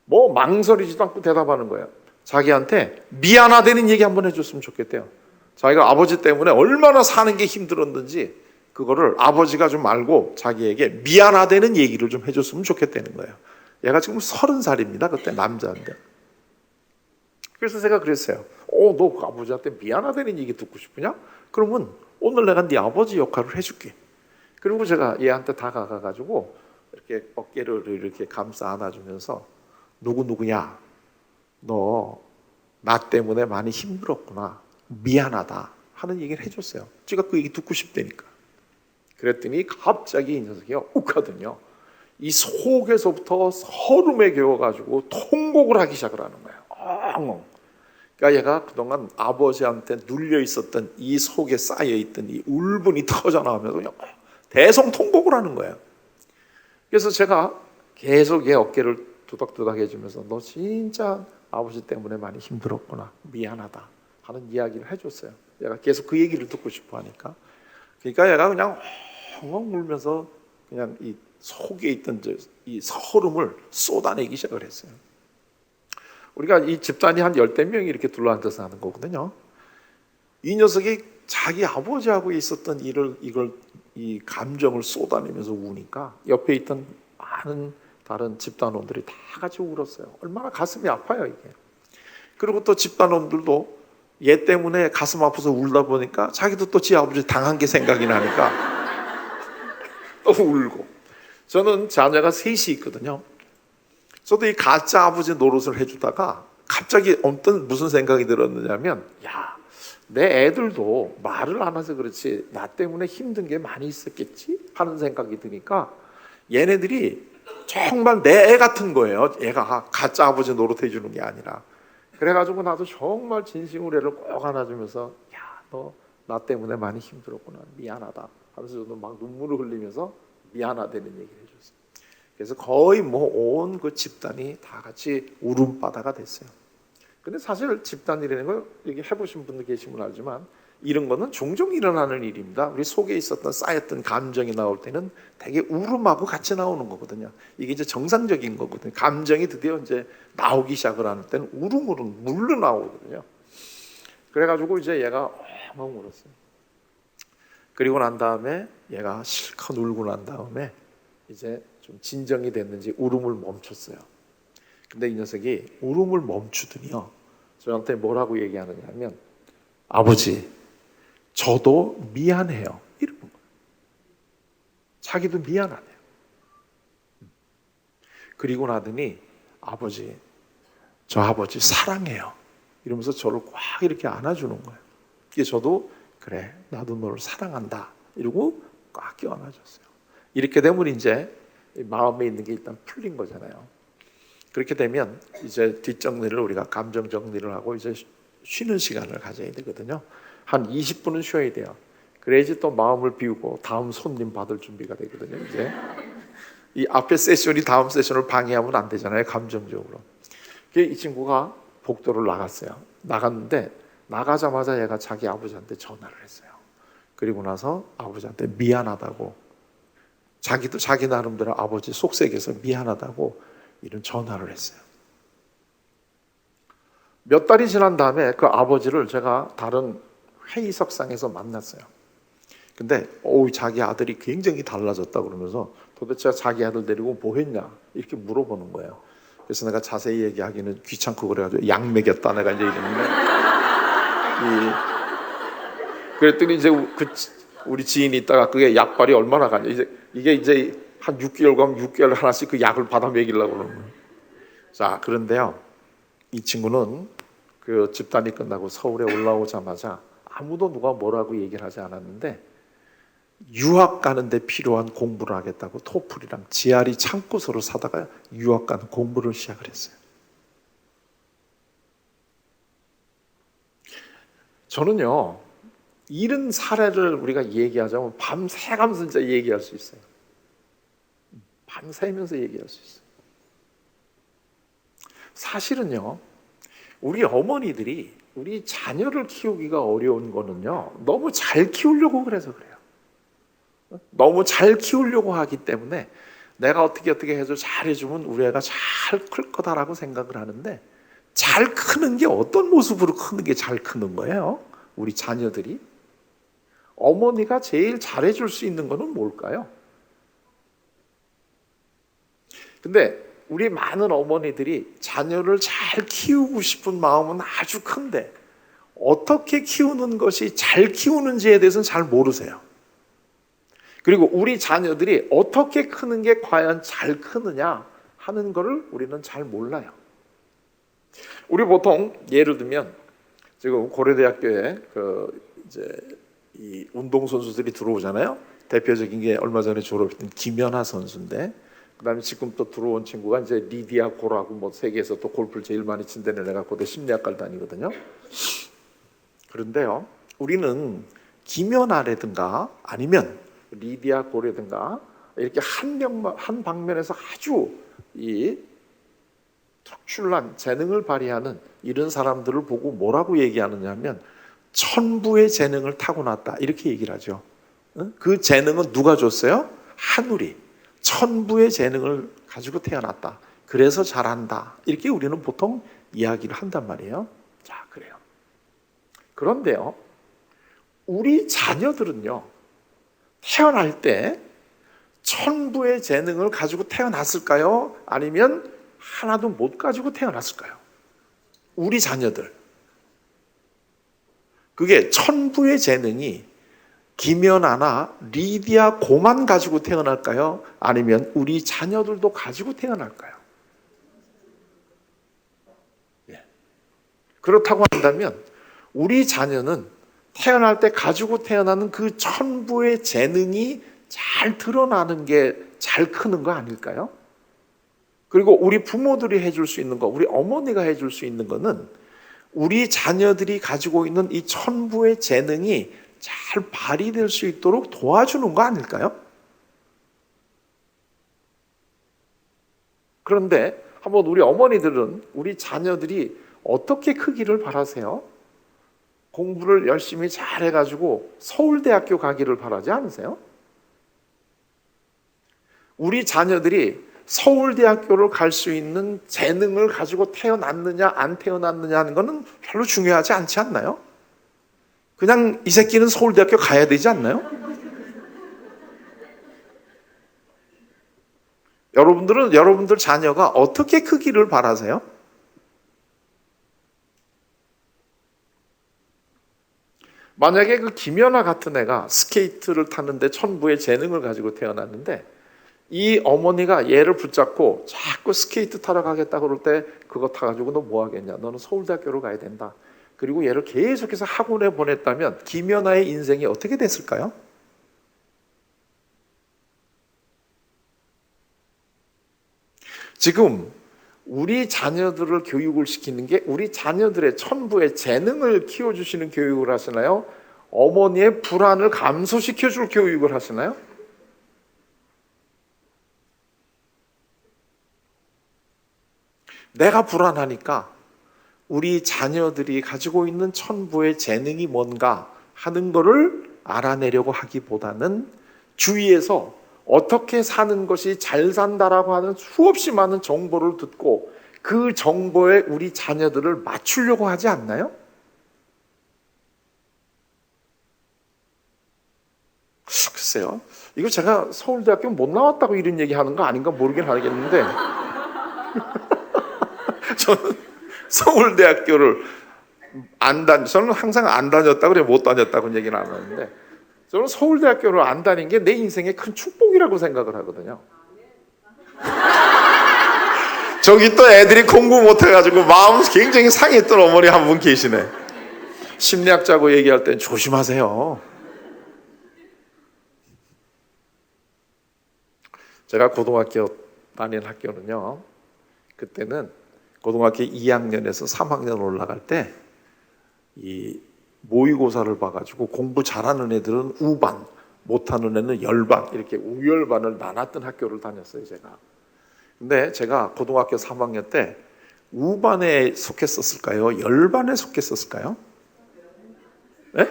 뭐 망설이지도 않고 대답하는 거예요. 자기한테 미안하다는 얘기 한번 해줬으면 좋겠대요. 자기가 아버지 때문에 얼마나 사는 게 힘들었는지 그거를 아버지가 좀 알고 자기에게 미안하다는 얘기를 좀 해줬으면 좋겠다는 거예요. 얘가 지금 30살입니다. 그때 남자인데. 그래서 제가 그랬어요. 너 그 아버지한테 미안하다는 얘기 듣고 싶으냐? 그러면 오늘 내가 네 아버지 역할을 해줄게. 그리고 제가 얘한테 다가가가지고 이렇게 어깨를 이렇게 감싸 안아주면서 누구야? 너 나 때문에 많이 힘들었구나. 미안하다 하는 얘기를 해줬어요. 제가 그 얘기 듣고 싶다니까. 그랬더니 갑자기 이 녀석이 욱하더니 이 속에서부터 서름에 겨워가지고 통곡을 하기 시작을 하는 거예요. 그러니까 얘가 그동안 아버지한테 눌려 있었던 이 속에 쌓여 있던 이 울분이 터져 나오면서 그냥 대성통곡을 하는 거예요. 그래서 제가 계속 얘 어깨를 두닥두닥 해주면서 너 진짜 아버지 때문에 많이 힘들었구나. 미안하다 하는 이야기를 해줬어요. 얘가 계속 그 얘기를 듣고 싶어 하니까. 그러니까 얘가 그냥 엉엉 울면서 그냥 이 속에 있던 이 서름을 쏟아내기 시작을 했어요. 우리가 이 집단이 한 10명이 이렇게 둘러앉아서 하는 거거든요. 이 녀석이 자기 아버지하고 있었던 이 감정을 쏟아내면서 우니까 옆에 있던 많은 다른 집단원들이 다 같이 울었어요. 얼마나 가슴이 아파요, 이게. 그리고 또 집단원들도 얘 때문에 가슴 아파서 울다 보니까 자기도 또 지 아버지 당한 게 생각이 나니까 또 울고. 저는 자녀가 셋이 있거든요. 저도 이 가짜 아버지 노릇을 해주다가 갑자기 어떤 무슨 생각이 들었느냐면 내 애들도 말을 안 해서 그렇지 나 때문에 힘든 게 많이 있었겠지 하는 생각이 드니까 얘네들이 정말 내 애 같은 거예요. 얘가 가짜 아버지 노릇해 주는 게 아니라. 그래가지고 나도 정말 진심으로 애를 꼭 안아주면서 너 나 때문에 많이 힘들었구나. 미안하다 하면서 저도 막 눈물을 흘리면서 미안하다는 얘기를 해줬어요. 그래서 거의 뭐 온 그 집단이 다 같이 울음바다가 됐어요. 근데 사실 집단이라는 걸 이렇게 해보신 분들 계시면 알지만 이런 거는 종종 일어나는 일입니다. 우리 속에 있었던 쌓였던 감정이 나올 때는 되게 울음하고 같이 나오는 거거든요. 이게 이제 정상적인 거거든요. 감정이 드디어 이제 나오기 시작을 하는 때는 울음으로 물러 나오거든요. 그래가지고 이제 얘가 엉엉 울었어요. 그리고 난 다음에 얘가 실컷 울고 난 다음에 이제 좀 진정이 됐는지 울음을 멈췄어요. 근데 이 녀석이 울음을 멈추더니요 저한테 뭐라고 얘기하느냐면 아버지 저도 미안해요 이러는 거예요. 자기도 미안하네요. 그리고 나더니 아버지 저 아버지 사랑해요 이러면서 저를 꽉 이렇게 안아주는 거예요. 그래서 저도 그래 나도 너를 사랑한다 이러고 꽉 껴 안아줬어요. 이렇게 되면 이제 마음에 있는 게 일단 풀린 거잖아요. 그렇게 되면 이제 뒷정리를 우리가 감정 정리를 하고 이제 쉬는 시간을 가져야 되거든요. 한 20분은 쉬어야 돼요. 그래야지 또 마음을 비우고 다음 손님 받을 준비가 되거든요. 이제 이 앞에 세션이 다음 세션을 방해하면 안 되잖아요. 감정적으로. 이 친구가 복도를 나갔어요. 나갔는데 나가자마자 얘가 자기 아버지한테 전화를 했어요. 그리고 나서 아버지한테 미안하다고 자기도 자기 나름대로 아버지 속색에서 미안하다고 이런 전화를 했어요. 몇 달이 지난 다음에 그 아버지를 제가 다른 회의석상에서 만났어요. 근데 자기 아들이 굉장히 달라졌다 그러면서 도대체 자기 아들 데리고 뭐 했냐 이렇게 물어보는 거예요. 그래서 내가 자세히 얘기하기는 귀찮고 그래가지고 약 먹였다 내가 이제 이러는데 그랬더니 이제 우리 지인이 있다가 그게 약발이 얼마나 가냐 이게 이제 한 6개월 가면 6개월 하나씩 그 약을 받아 먹이려고 그러는 거예요. 자 그런데요 이 친구는 그 집단이 끝나고 서울에 올라오자마자 아무도 누가 뭐라고 얘기를 하지 않았는데 유학 가는데 필요한 공부를 하겠다고 토플이랑 GRE 참고서를 사다가 유학 가는 공부를 시작을 했어요. 저는요, 이런 사례를 우리가 얘기하자면 밤새가면서 진짜 얘기할 수 있어요. 밤새면서 얘기할 수 있어요. 사실은요, 우리 어머니들이 우리 자녀를 키우기가 어려운 거는요, 너무 잘 키우려고 그래서 그래요. 너무 잘 키우려고 하기 때문에 내가 어떻게 해서 잘해주면 우리 애가 잘 클 거다라고 생각을 하는데, 잘 크는 게 어떤 모습으로 크는 게 잘 크는 거예요? 우리 자녀들이. 어머니가 제일 잘해줄 수 있는 거는 뭘까요? 근데 우리 많은 어머니들이 자녀를 잘 키우고 싶은 마음은 아주 큰데 어떻게 키우는 것이 잘 키우는지에 대해서는 잘 모르세요. 그리고 우리 자녀들이 어떻게 크는 게 과연 잘 크느냐 하는 거를 우리는 잘 몰라요. 우리 보통 예를 들면 지금 고려대학교에 이 운동선수들이 들어오잖아요. 대표적인 게 얼마 전에 졸업했던 김연아 선수인데, 그다음에 지금 또 들어온 친구가 이제 리디아 고라고, 뭐 세계에서 또 골프를 제일 많이 친다는 애가 고대 심리학과를 다니거든요. 그런데요, 우리는 김연아라든가 아니면 리디아 고라든가 이렇게 한 방면에서 아주 이 특출난 재능을 발휘하는 이런 사람들을 보고 뭐라고 얘기하느냐 하면 천부의 재능을 타고났다 이렇게 얘기를 하죠. 그 재능은 누가 줬어요? 하늘이 천부의 재능을 가지고 태어났다. 그래서 잘한다. 이렇게 우리는 보통 이야기를 한단 말이에요. 자, 그래요. 그런데요, 우리 자녀들은요, 태어날 때 천부의 재능을 가지고 태어났을까요? 아니면 하나도 못 가지고 태어났을까요? 우리 자녀들. 그게 천부의 재능이 김연아나 리디아 고만 가지고 태어날까요? 아니면 우리 자녀들도 가지고 태어날까요? 예. 그렇다고 한다면 우리 자녀는 태어날 때 가지고 태어나는 그 천부의 재능이 잘 드러나는 게 잘 크는 거 아닐까요? 그리고 우리 부모들이 해줄 수 있는 거, 우리 어머니가 해줄 수 있는 거는 우리 자녀들이 가지고 있는 이 천부의 재능이 잘 발휘될 수 있도록 도와주는 거 아닐까요? 그런데 한번 우리 어머니들은 우리 자녀들이 어떻게 크기를 바라세요? 공부를 열심히 잘해가지고 서울대학교 가기를 바라지 않으세요? 우리 자녀들이 서울대학교를 갈 수 있는 재능을 가지고 태어났느냐 안 태어났느냐 하는 것은 별로 중요하지 않지 않나요? 그냥 이 새끼는 서울대학교 가야 되지 않나요? 여러분들은 여러분들 자녀가 어떻게 크기를 바라세요? 만약에 그 김연아 같은 애가 스케이트를 타는데 천부의 재능을 가지고 태어났는데 이 어머니가 얘를 붙잡고 자꾸 스케이트 타러 가겠다 그럴 때 그거 타가지고 너 뭐 하겠냐? 너는 서울대학교로 가야 된다. 그리고 얘를 계속해서 학원에 보냈다면 김연아의 인생이 어떻게 됐을까요? 지금 우리 자녀들을 교육을 시키는 게 우리 자녀들의 천부의 재능을 키워주시는 교육을 하시나요? 어머니의 불안을 감소시켜줄 교육을 하시나요? 내가 불안하니까 우리 자녀들이 가지고 있는 천부의 재능이 뭔가 하는 거를 알아내려고 하기보다는 주위에서 어떻게 사는 것이 잘 산다라고 하는 수없이 많은 정보를 듣고 그 정보에 우리 자녀들을 맞추려고 하지 않나요? 글쎄요. 이거 제가 서울대학교 못 나왔다고 이런 얘기 하는 거 아닌가 모르긴 하겠는데 저는 서울대학교를 저는 항상 안 다녔다고 그래 못 다녔다고 얘기는 안 하는데 저는 서울대학교를 안 다닌 게 내 인생의 큰 축복이라고 생각을 하거든요. 저기 또 애들이 공부 못해가지고 마음 굉장히 상했던 어머니 한 분 계시네. 심리학자고 얘기할 땐 조심하세요. 제가 고등학교 다닌 학교는요, 그때는 고등학교 2학년에서 3학년 올라갈 때 이 모의고사를 봐가지고 공부 잘하는 애들은 우반, 못하는 애는 열반, 이렇게 우열반을 나눴던 학교를 다녔어요, 제가. 근데 제가 고등학교 3학년 때 우반에 속했었을까요? 열반에 속했었을까요? 네?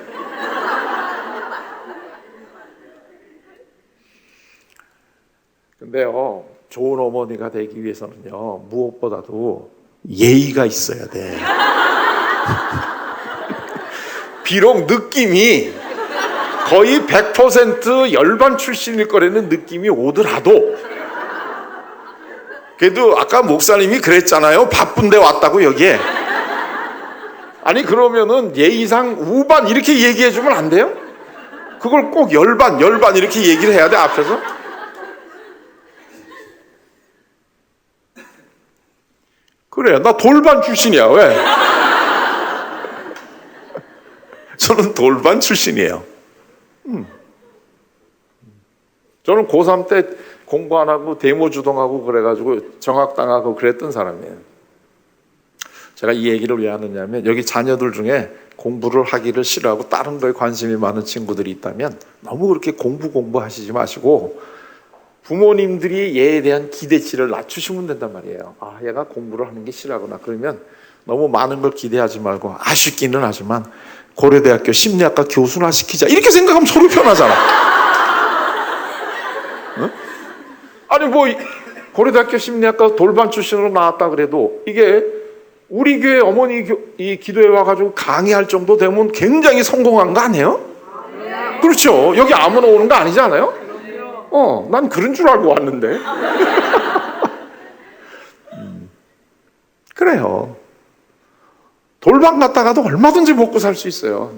근데요, 좋은 어머니가 되기 위해서는요, 무엇보다도 예의가 있어야 돼. 비록 느낌이 거의 100% 열반 출신일 거라는 느낌이 오더라도, 그래도 아까 목사님이 그랬잖아요. 바쁜데 왔다고 여기에. 아니 그러면은 예의상 우반 이렇게 얘기해 주면 안 돼요? 그걸 꼭 열반 이렇게 얘기를 해야 돼 앞에서? 그래, 나 돌반 출신이야. 왜? 저는 돌반 출신이에요. 저는 고3 때 공부 안 하고 데모 주동하고 그래가지고 정학당하고 그랬던 사람이에요. 제가 이 얘기를 왜 하느냐면, 여기 자녀들 중에 공부를 하기를 싫어하고 다른 거에 관심이 많은 친구들이 있다면 너무 그렇게 공부하시지 마시고 부모님들이 얘에 대한 기대치를 낮추시면 된단 말이에요. 아, 얘가 공부를 하는 게 싫어하구나. 그러면 너무 많은 걸 기대하지 말고, 아쉽기는 하지만 고려대학교 심리학과 교수나 시키자, 이렇게 생각하면 서로 편하잖아. 응? 아니 뭐 고려대학교 심리학과 돌반 출신으로 나왔다 그래도 이게 우리 교회 어머니 이 기도회 와가지고 강의할 정도 되면 굉장히 성공한 거 아니에요? 그렇죠. 여기 아무나 오는 거 아니잖아요. 난 그런 줄 알고 왔는데. 그래요. 돌반 갔다가도 얼마든지 먹고 살 수 있어요.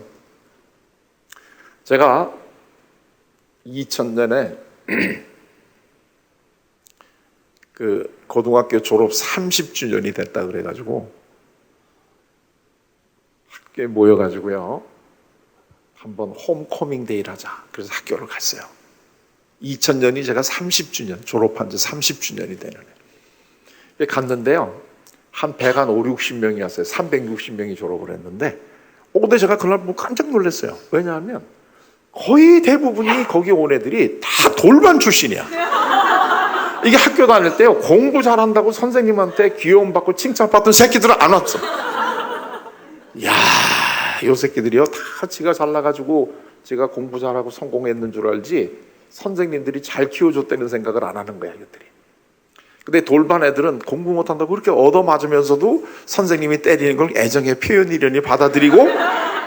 제가 2000년에 그 고등학교 졸업 30주년이 됐다 그래가지고 학교에 모여가지고요, 한번 홈커밍 데이를 하자. 그래서 학교를 갔어요. 2000년이 제가 30주년, 졸업한 지 30주년이 되는 해. 갔는데요, 한 배가 한 5, 60명이 왔어요. 360명이 졸업을 했는데, 근데 제가 그날 보고 깜짝 놀랐어요. 왜냐하면 거의 대부분이 거기 온 애들이 다 돌반 출신이야. 이게 학교 다닐 때요, 공부 잘한다고 선생님한테 귀여움 받고 칭찬받던 새끼들은 안 왔어. 야, 요 새끼들이요, 다 지가 잘나가지고 지가 공부 잘하고 성공했는 줄 알지 선생님들이 잘 키워줬다는 생각을 안 하는 거야, 이것들이. 근데 돌반 애들은 공부 못한다고 그렇게 얻어맞으면서도 선생님이 때리는 걸 애정의 표현이려니 받아들이고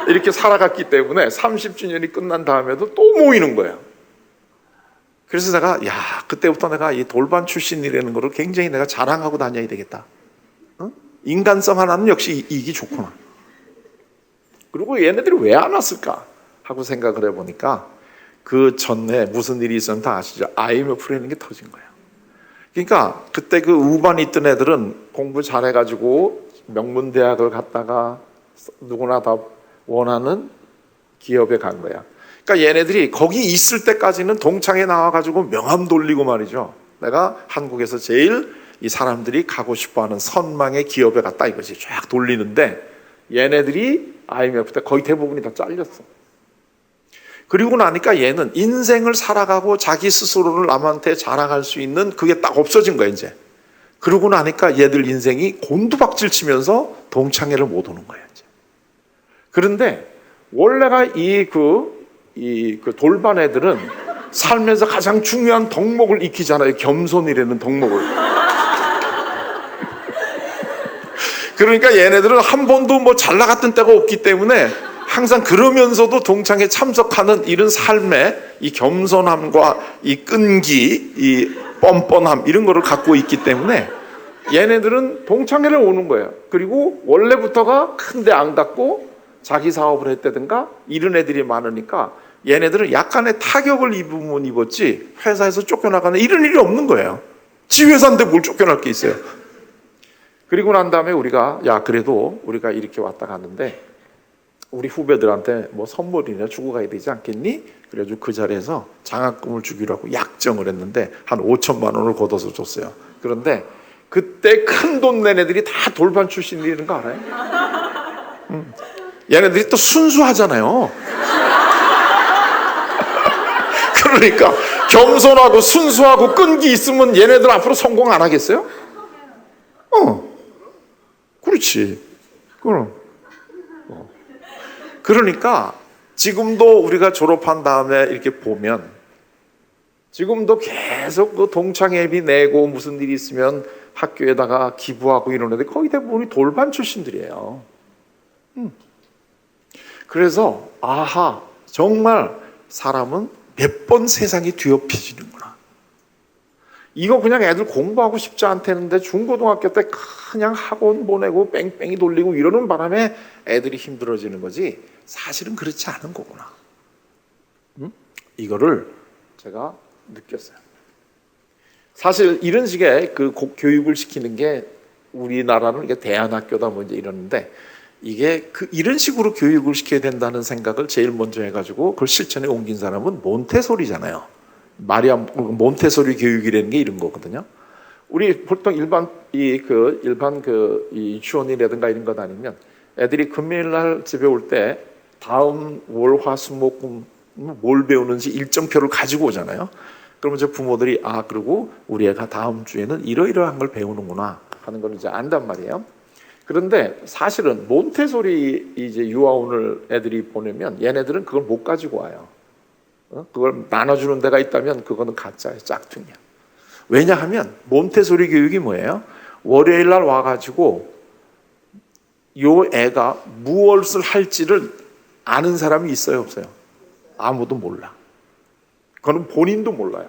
이렇게 살아갔기 때문에 30주년이 끝난 다음에도 또 모이는 거예요. 그래서 내가, 그때부터 내가 이 돌반 출신이라는 거를 굉장히 내가 자랑하고 다녀야 되겠다. 인간성 하나는 역시 이기 좋구나. 그리고 얘네들이 왜 안 왔을까 하고 생각을 해보니까, 그 전에 무슨 일이 있었는지 다 아시죠? IMF라는 게 터진 거예요. 그러니까 그때 그 우반이 있던 애들은 공부 잘해가지고 명문대학을 갔다가 누구나 다 원하는 기업에 간 거야. 그러니까 얘네들이 거기 있을 때까지는 동창회 나와가지고 명함 돌리고 말이죠. 내가 한국에서 제일 이 사람들이 가고 싶어하는 선망의 기업에 갔다 이거지. 쫙 돌리는데 얘네들이 IMF 때 거의 대부분이 다 잘렸어. 그리고 나니까 얘는 인생을 살아가고 자기 스스로를 남한테 자랑할 수 있는 그게 딱 없어진 거야, 이제. 그러고 나니까 얘들 인생이 곤두박질 치면서 동창회를 못 오는 거야, 이제. 그런데 원래가 그 돌반 애들은 살면서 가장 중요한 덕목을 익히잖아요. 겸손이라는 덕목을. 그러니까 얘네들은 한 번도 뭐 잘 나갔던 때가 없기 때문에 항상 그러면서도 동창회 참석하는 이런 삶의 이 겸손함과 이 끈기, 이 뻔뻔함, 이런 거를 갖고 있기 때문에 얘네들은 동창회를 오는 거예요. 그리고 원래부터가 큰데 안 갔고 자기 사업을 했다든가 이런 애들이 많으니까 얘네들은 약간의 타격을 입으면 입었지 회사에서 쫓겨나가는 이런 일이 없는 거예요. 지 회사인데 뭘 쫓겨날 게 있어요. 그리고 난 다음에 우리가, 그래도 우리가 이렇게 왔다 갔는데 우리 후배들한테 뭐 선물이나 주고 가야 되지 않겠니? 그래가지고 그 자리에서 장학금을 주기로 하고 약정을 했는데 한 5천만 원을 걷어서 줬어요. 그런데 그때 큰 돈 낸 애들이 다 돌반 출신이라는 거 알아요? 얘네들이 또 순수하잖아요. 그러니까 겸손하고 순수하고 끈기 있으면 얘네들 앞으로 성공 안 하겠어요? 그렇지. 그럼. 그러니까 지금도 우리가 졸업한 다음에 이렇게 보면 지금도 계속 그 동창회비 내고 무슨 일이 있으면 학교에다가 기부하고 이런 애들 거의 대부분이 돌반 출신들이에요. 그래서 정말 사람은 몇 번 세상이 뒤엎여지는구나. 이거 그냥 애들 공부하고 싶지 않다는데 중고등학교 때 그냥 학원 보내고 뺑뺑이 돌리고 이러는 바람에 애들이 힘들어지는 거지 사실은 그렇지 않은 거구나. 이거를 제가 느꼈어요. 사실 이런 식의 그 교육을 시키는 게 우리나라는 이게 대안학교다 뭐 이제 이러는데 이게 이런 식으로 교육을 시켜야 된다는 생각을 제일 먼저 해가지고 그걸 실천에 옮긴 사람은 몬테소리잖아요. 몬테소리 교육이라는 게 이런 거거든요. 우리 보통 일반 유치원이라든가 이런 거 다니면 애들이 금요일 날 집에 올 때 다음 월, 화, 수, 목, 금 뭘 배우는지 일정표를 가지고 오잖아요. 그러면 이제 부모들이 그리고 우리 애가 다음 주에는 이러이러한 걸 배우는구나 하는 걸 이제 안단 말이에요. 그런데 사실은 몬테소리 이제 유아원을 애들이 보내면 얘네들은 그걸 못 가지고 와요. 그걸 나눠주는 데가 있다면 그거는 가짜예요. 짝퉁이야. 왜냐하면 몬테소리 교육이 뭐예요? 월요일 날 와가지고 요 애가 무엇을 할지를 아는 사람이 있어요, 없어요? 아무도 몰라. 그거는 본인도 몰라요.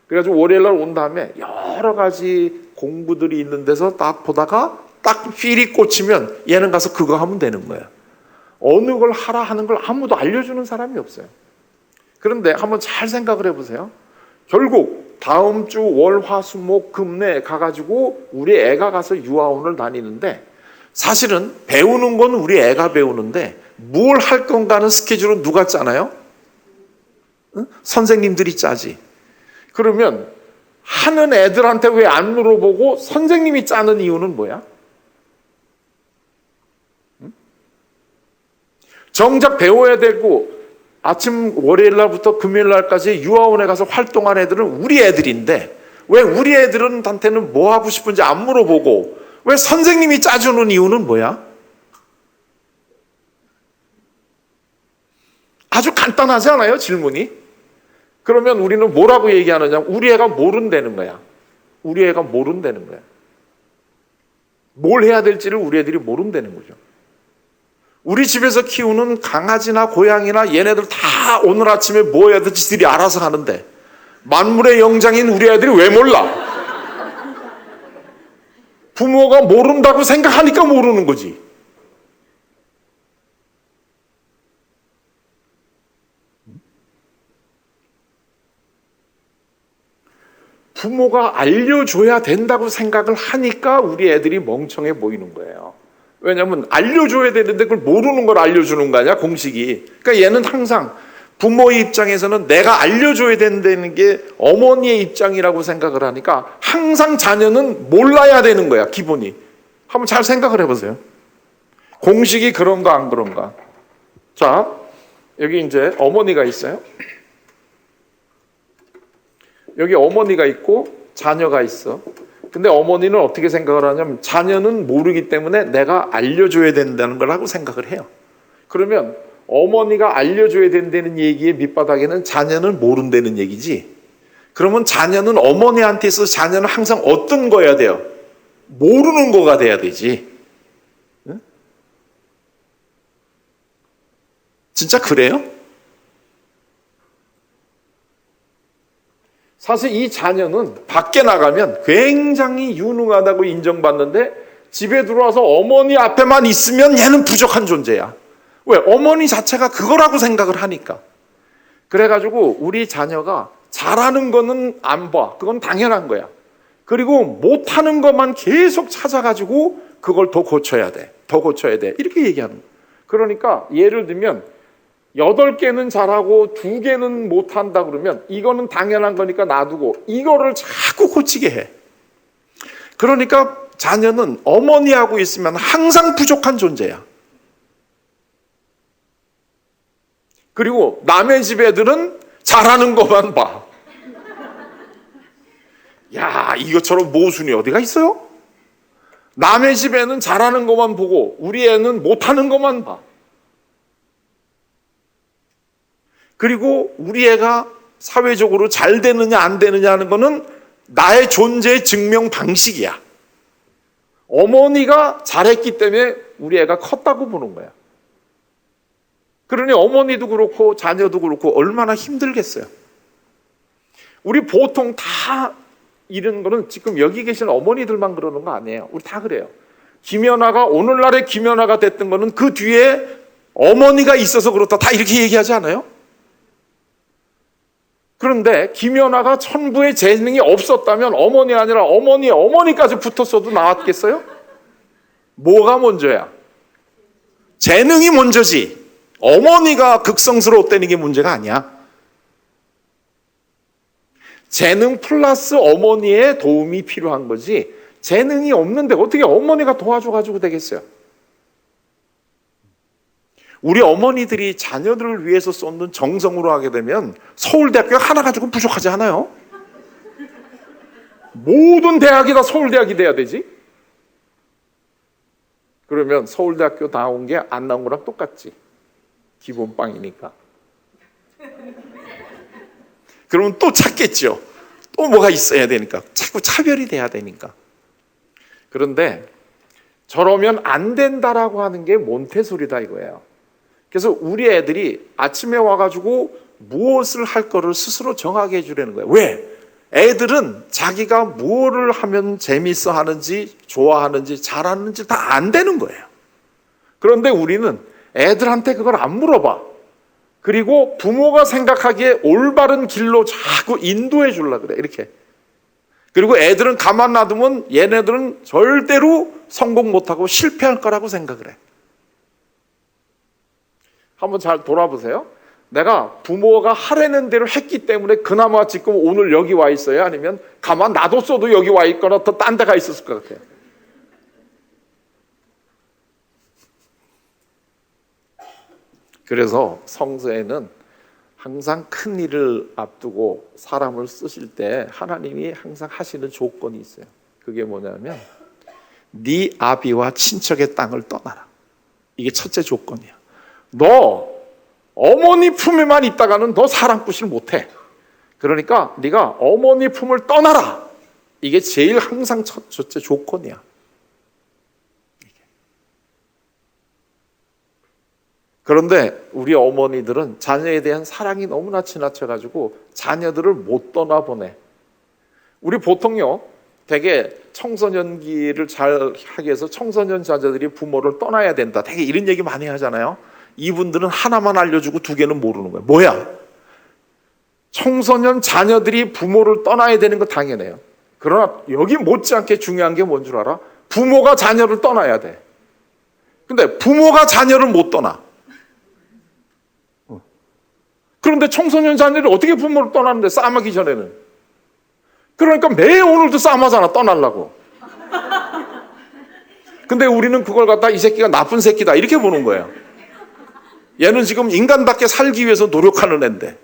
그래가지고 월요일 날 온 다음에 여러 가지 공부들이 있는 데서 딱 보다가 딱 필이 꽂히면 얘는 가서 그거 하면 되는 거예요. 어느 걸 하라 하는 걸 아무도 알려주는 사람이 없어요. 그런데 한번 잘 생각을 해보세요. 결국 다음 주 월, 화, 수, 목, 금 내 가가지고 우리 애가 가서 유아원을 다니는데 사실은 배우는 건 우리 애가 배우는데 뭘 할 건가 하는 스케줄은 누가 짜나요? 선생님들이 짜지. 그러면 하는 애들한테 왜 안 물어보고 선생님이 짜는 이유는 뭐야? 정작 배워야 되고 아침 월요일 날부터 금요일 날까지 유아원에 가서 활동한 애들은 우리 애들인데 왜 우리 애들한테는 뭐 하고 싶은지 안 물어보고 왜 선생님이 짜주는 이유는 뭐야? 아주 간단하지 않아요? 질문이. 그러면 우리는 뭐라고 얘기하느냐? 우리 애가 모른다는 거야. 우리 애가 모른다는 거야. 뭘 해야 될지를 우리 애들이 모른다는 거죠. 우리 집에서 키우는 강아지나 고양이나 얘네들 다 오늘 아침에 뭐 해야 될지 지들이 알아서 하는데 만물의 영장인 우리 애들이 왜 몰라? 부모가 모른다고 생각하니까 모르는 거지. 부모가 알려줘야 된다고 생각을 하니까 우리 애들이 멍청해 보이는 거예요. 왜냐하면 알려줘야 되는데 그걸 모르는 걸 알려주는 거 아니야, 공식이. 그러니까 얘는 항상 부모의 입장에서는 내가 알려줘야 된다는 게 어머니의 입장이라고 생각을 하니까 항상 자녀는 몰라야 되는 거야, 기본이. 한번 잘 생각을 해보세요. 공식이 그런가 안 그런가. 자, 여기 이제 어머니가 있어요. 여기 어머니가 있고 자녀가 있어. 근데 어머니는 어떻게 생각을 하냐면 자녀는 모르기 때문에 내가 알려줘야 된다는 걸 하고 생각을 해요. 그러면 어머니가 알려줘야 된다는 얘기의 밑바닥에는 자녀는 모른다는 얘기지. 그러면 자녀는 어머니한테 있어서 자녀는 항상 어떤 거야 돼요? 모르는 거가 돼야 되지. 응? 진짜 그래요? 사실 이 자녀는 밖에 나가면 굉장히 유능하다고 인정받는데 집에 들어와서 어머니 앞에만 있으면 얘는 부족한 존재야. 왜? 어머니 자체가 그거라고 생각을 하니까. 그래가지고 우리 자녀가 잘하는 거는 안 봐. 그건 당연한 거야. 그리고 못하는 것만 계속 찾아가지고 그걸 더 고쳐야 돼. 더 고쳐야 돼. 이렇게 얘기하는 거야. 그러니까 예를 들면 8개는 잘하고 2개는 못한다 그러면 이거는 당연한 거니까 놔두고 이거를 자꾸 고치게 해. 그러니까 자녀는 어머니하고 있으면 항상 부족한 존재야. 그리고 남의 집 애들은 잘하는 것만 봐. 야, 이것처럼 모순이 어디가 있어요? 남의 집 애는 잘하는 것만 보고 우리 애는 못하는 것만 봐. 그리고 우리 애가 사회적으로 잘 되느냐 안 되느냐 하는 거는 나의 존재의 증명 방식이야. 어머니가 잘했기 때문에 우리 애가 컸다고 보는 거야. 그러니 어머니도 그렇고 자녀도 그렇고 얼마나 힘들겠어요. 우리 보통 다 이런 거는 지금 여기 계신 어머니들만 그러는 거 아니에요. 우리 다 그래요. 김연아가 오늘날의 김연아가 됐던 거는 그 뒤에 어머니가 있어서 그렇다, 다 이렇게 얘기하지 않아요? 그런데 김연아가 천부의 재능이 없었다면 어머니 아니라 어머니까지 붙었어도 나왔겠어요? 뭐가 먼저야? 재능이 먼저지. 어머니가 극성스러웠다는 게 문제가 아니야. 재능 플러스 어머니의 도움이 필요한 거지, 재능이 없는데 어떻게 어머니가 도와줘가지고 되겠어요? 우리 어머니들이 자녀들을 위해서 쏟는 정성으로 하게 되면 서울대학교 하나 가지고 부족하지 않아요? 모든 대학이 다 서울대학이 돼야 되지? 그러면 서울대학교 나온 게 안 나온 거랑 똑같지. 기본빵이니까. 그러면 또 찾겠죠. 또 뭐가 있어야 되니까. 자꾸 차별이 돼야 되니까. 그런데 저러면 안 된다라고 하는 게 몬테소리다 이거예요. 그래서 우리 애들이 아침에 와가지고 무엇을 할 거를 스스로 정하게 해주려는 거예요. 왜? 애들은 자기가 무엇을 하면 재밌어 하는지, 좋아하는지, 잘하는지 다 안 되는 거예요. 그런데 우리는 애들한테 그걸 안 물어봐. 그리고 부모가 생각하기에 올바른 길로 자꾸 인도해 주려고 그래. 이렇게. 그리고 애들은 가만 놔두면 얘네들은 절대로 성공 못하고 실패할 거라고 생각을 해. 한번 잘 돌아보세요. 내가 부모가 하라는 대로 했기 때문에 그나마 지금 오늘 여기 와 있어요? 아니면 가만 놔뒀어도 여기 와 있거나 더 딴 데 가 있었을 것 같아요? 그래서 성서에는 항상 큰 일을 앞두고 사람을 쓰실 때 하나님이 항상 하시는 조건이 있어요. 그게 뭐냐면 네 아비와 친척의 땅을 떠나라. 이게 첫째 조건이야. 너 어머니 품에만 있다가는 너 사람 구실 못해. 그러니까 네가 어머니 품을 떠나라. 이게 제일 항상 첫째 조건이야. 그런데 우리 어머니들은 자녀에 대한 사랑이 너무나 지나쳐가지고 자녀들을 못 떠나보내. 우리 보통요, 되게 청소년기를 잘 하기 위해서 청소년 자녀들이 부모를 떠나야 된다, 되게 이런 얘기 많이 하잖아요. 이분들은 하나만 알려주고 두 개는 모르는 거예요. 뭐야? 청소년 자녀들이 부모를 떠나야 되는 거 당연해요. 그러나 여기 못지않게 중요한 게 뭔 줄 알아? 부모가 자녀를 떠나야 돼. 근데 부모가 자녀를 못 떠나. 그런데 청소년 자녀를 어떻게 부모를 떠나는데, 싸움하기 전에는. 그러니까 매일 오늘도 싸움하잖아, 떠나려고. 근데 우리는 그걸 갖다 이 새끼가 나쁜 새끼다 이렇게 보는 거예요. 얘는 지금 인간답게 살기 위해서 노력하는 애인데.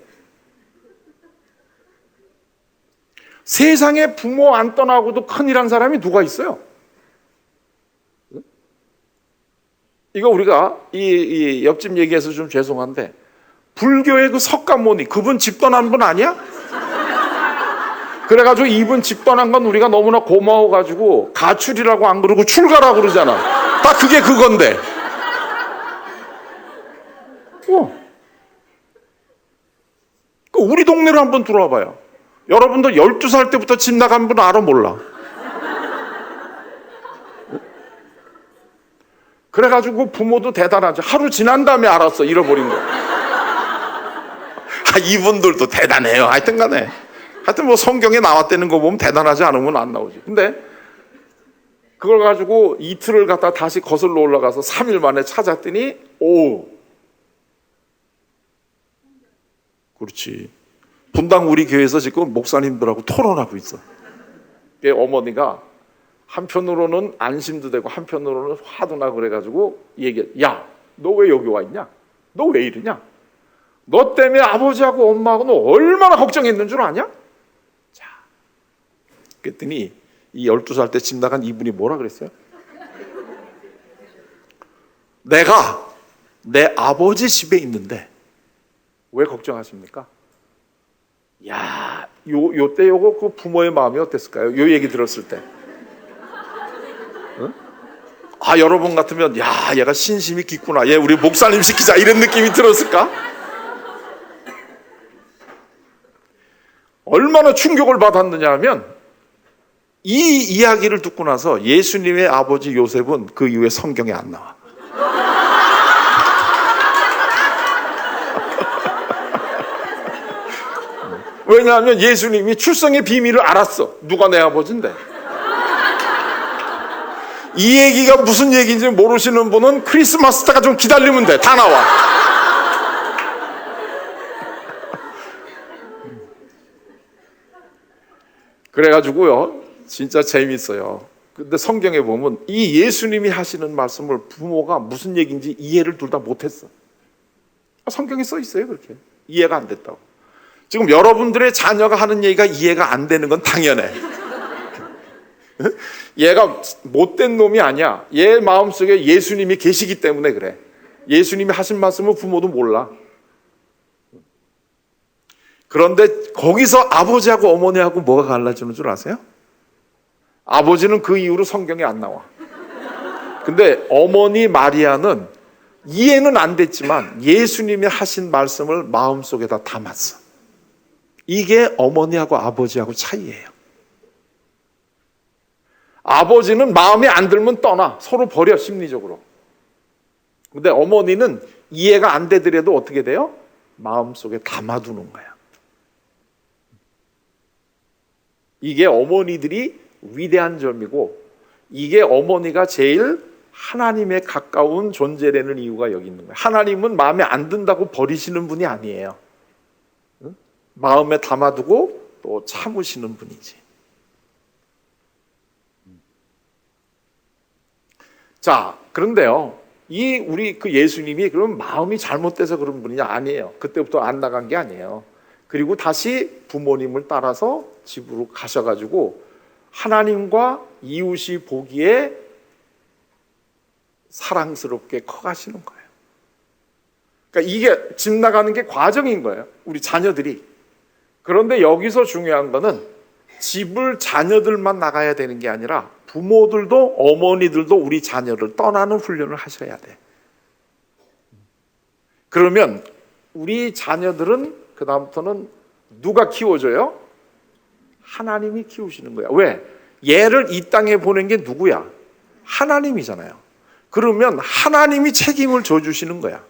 세상에 부모 안 떠나고도 큰일 한 사람이 누가 있어요? 이거 우리가 이 옆집 얘기해서 좀 죄송한데, 불교의 그 석가모니, 그분 집 떠난 분 아니야? 그래가지고 이분 집 떠난 건 우리가 너무나 고마워가지고 가출이라고 안 그러고 출가라고 그러잖아. 다 그게 그건데. 우리 동네로 한번 들어와 봐요. 여러분도 12살 때부터 집 나간 분 알아 몰라? 그래가지고 부모도 대단하죠. 하루 지난 다음에 알았어, 잃어버린 거. 이분들도 대단해요. 하여튼 간에. 하여튼 뭐 성경에 나왔다는 거 보면 대단하지 않으면 안 나오지. 근데 그걸 가지고 이틀을 갖다 다시 거슬러 올라가서 3일 만에 찾았더니, 그렇지. 분당 우리 교회에서 지금 목사님들하고 토론하고 있어. 어머니가 한편으로는 안심도 되고 한편으로는 화도 나고 그래가지고 얘기해. 야, 너 왜 여기 와 있냐? 너 왜 이러냐? 너 때문에 아버지하고 엄마하고 너 얼마나 걱정했는 줄 아냐? 자, 그랬더니 이 12살 때 집 나간 이분이 뭐라 그랬어요? 내가 내 아버지 집에 있는데 왜 걱정하십니까? 야, 요때 요거 그 부모의 마음이 어땠을까요? 요 얘기 들었을 때. 응? 아, 여러분 같으면 야, 얘가 신심이 깊구나. 얘 우리 목사님 시키자 이런 느낌이 들었을까? 얼마나 충격을 받았느냐 하면 이 이야기를 듣고 나서 예수님의 아버지 요셉은 그 이후에 성경에 안 나와. 왜냐하면 예수님이 출생의 비밀을 알았어. 누가 내 아버지인데. 이 얘기가 무슨 얘기인지 모르시는 분은 크리스마스 때가 좀 기다리면 돼. 다 나와. 그래가지고요, 진짜 재밌어요. 근데 성경에 보면 이 예수님이 하시는 말씀을 부모가 무슨 얘기인지 이해를 둘 다 못했어. 성경에 써 있어요. 그렇게 이해가 안 됐다고. 지금 여러분들의 자녀가 하는 얘기가 이해가 안 되는 건 당연해. 얘가 못된 놈이 아니야. 얘 마음속에 예수님이 계시기 때문에 그래. 예수님이 하신 말씀은 부모도 몰라. 그런데 거기서 아버지하고 어머니하고 뭐가 달라지는 줄 아세요? 아버지는 그 이후로 성경에 안 나와. 근데 어머니 마리아는 이해는 안 됐지만 예수님이 하신 말씀을 마음속에다 담았어. 이게 어머니하고 아버지하고 차이예요. 아버지는 마음에 안 들면 떠나. 서로 버려, 심리적으로. 근데 어머니는 이해가 안 되더라도 어떻게 돼요? 마음속에 담아두는 거야. 이게 어머니들이 위대한 점이고, 이게 어머니가 제일 하나님에 가까운 존재라는 이유가 여기 있는 거예요. 하나님은 마음에 안 든다고 버리시는 분이 아니에요. 마음에 담아두고 또 참으시는 분이지. 자, 그런데요, 우리 그 예수님이 그럼 마음이 잘못돼서 그런 분이 아니에요. 그때부터 안 나간 게 아니에요. 그리고 다시 부모님을 따라서 집으로 가셔가지고 하나님과 이웃이 보기에 사랑스럽게 커가시는 거예요. 그러니까 이게 집 나가는 게 과정인 거예요. 우리 자녀들이. 그런데 여기서 중요한 거는 집을 자녀들만 나가야 되는 게 아니라 부모들도 어머니들도 우리 자녀를 떠나는 훈련을 하셔야 돼. 그러면 우리 자녀들은 그 다음부터는 누가 키워줘요? 하나님이 키우시는 거야. 왜? 얘를 이 땅에 보낸 게 누구야? 하나님이잖아요. 그러면 하나님이 책임을 져주시는 거야.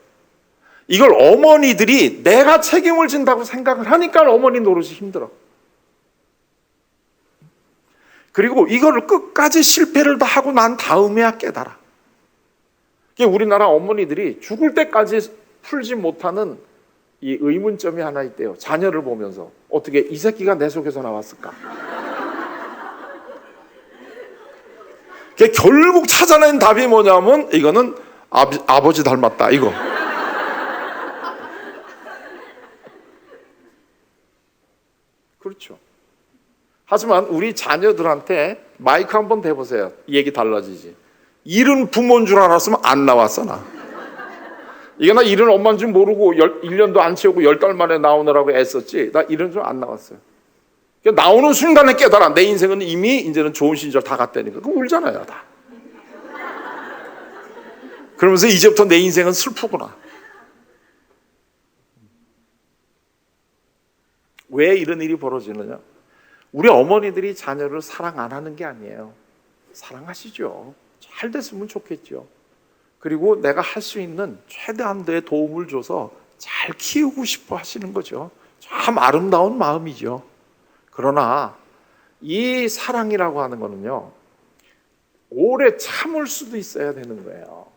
이걸 어머니들이 내가 책임을 진다고 생각을 하니까 어머니 노릇이 힘들어. 그리고 이거를 끝까지 실패를 다 하고 난 다음에야 깨달아. 우리나라 어머니들이 죽을 때까지 풀지 못하는 이 의문점이 하나 있대요. 자녀를 보면서 어떻게 이 새끼가 내 속에서 나왔을까? 결국 찾아낸 답이 뭐냐면 이거는 아버지 닮았다 이거. 그렇죠. 하지만 우리 자녀들한테 마이크 한번 대보세요. 이 얘기 달라지지. 일은 부모인 줄 알았으면 안 나왔어 나. 이게 나 일은 엄마인 줄 모르고 1년도 안 채우고 10달 만에 나오느라고 애썼지. 나 일은 줄 안 나왔어요. 나오는 순간에 깨달아. 내 인생은 이미 이제는 좋은 시절 다 갔다니까. 그거 울잖아요 다. 그러면서 이제부터 내 인생은 슬프구나. 왜 이런 일이 벌어지느냐? 우리 어머니들이 자녀를 사랑 안 하는 게 아니에요. 사랑하시죠. 잘 됐으면 좋겠죠. 그리고 내가 할 수 있는 최대한도의 도움을 줘서 잘 키우고 싶어 하시는 거죠. 참 아름다운 마음이죠. 그러나 이 사랑이라고 하는 거는요, 오래 참을 수도 있어야 되는 거예요.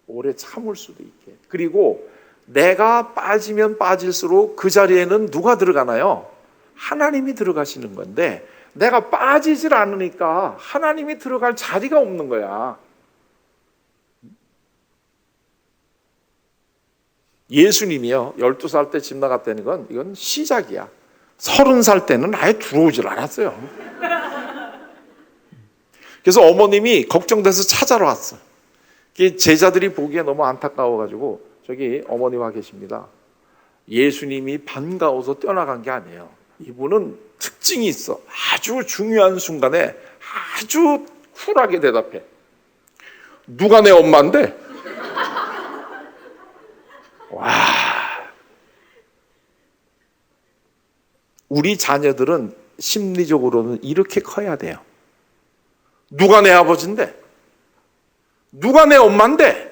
오래 참을 수도 있게. 그리고 내가 빠지면 빠질수록 그 자리에는 누가 들어가나요? 하나님이 들어가시는 건데 내가 빠지질 않으니까 하나님이 들어갈 자리가 없는 거야. 예수님이요 12살 때 집 나갔다는 건 이건 시작이야. 30살 때는 아예 들어오질 않았어요. 그래서 어머님이 걱정돼서 찾아러 왔어. 제자들이 보기에 너무 안타까워가지고 저기 어머님 와 계십니다. 예수님이 반가워서 떠나간 게 아니에요. 이분은 특징이 있어. 아주 중요한 순간에 아주 쿨하게 대답해. 누가 내 엄마인데? 와. 우리 자녀들은 심리적으로는 이렇게 커야 돼요. 누가 내 아버지인데? 누가 내 엄마인데?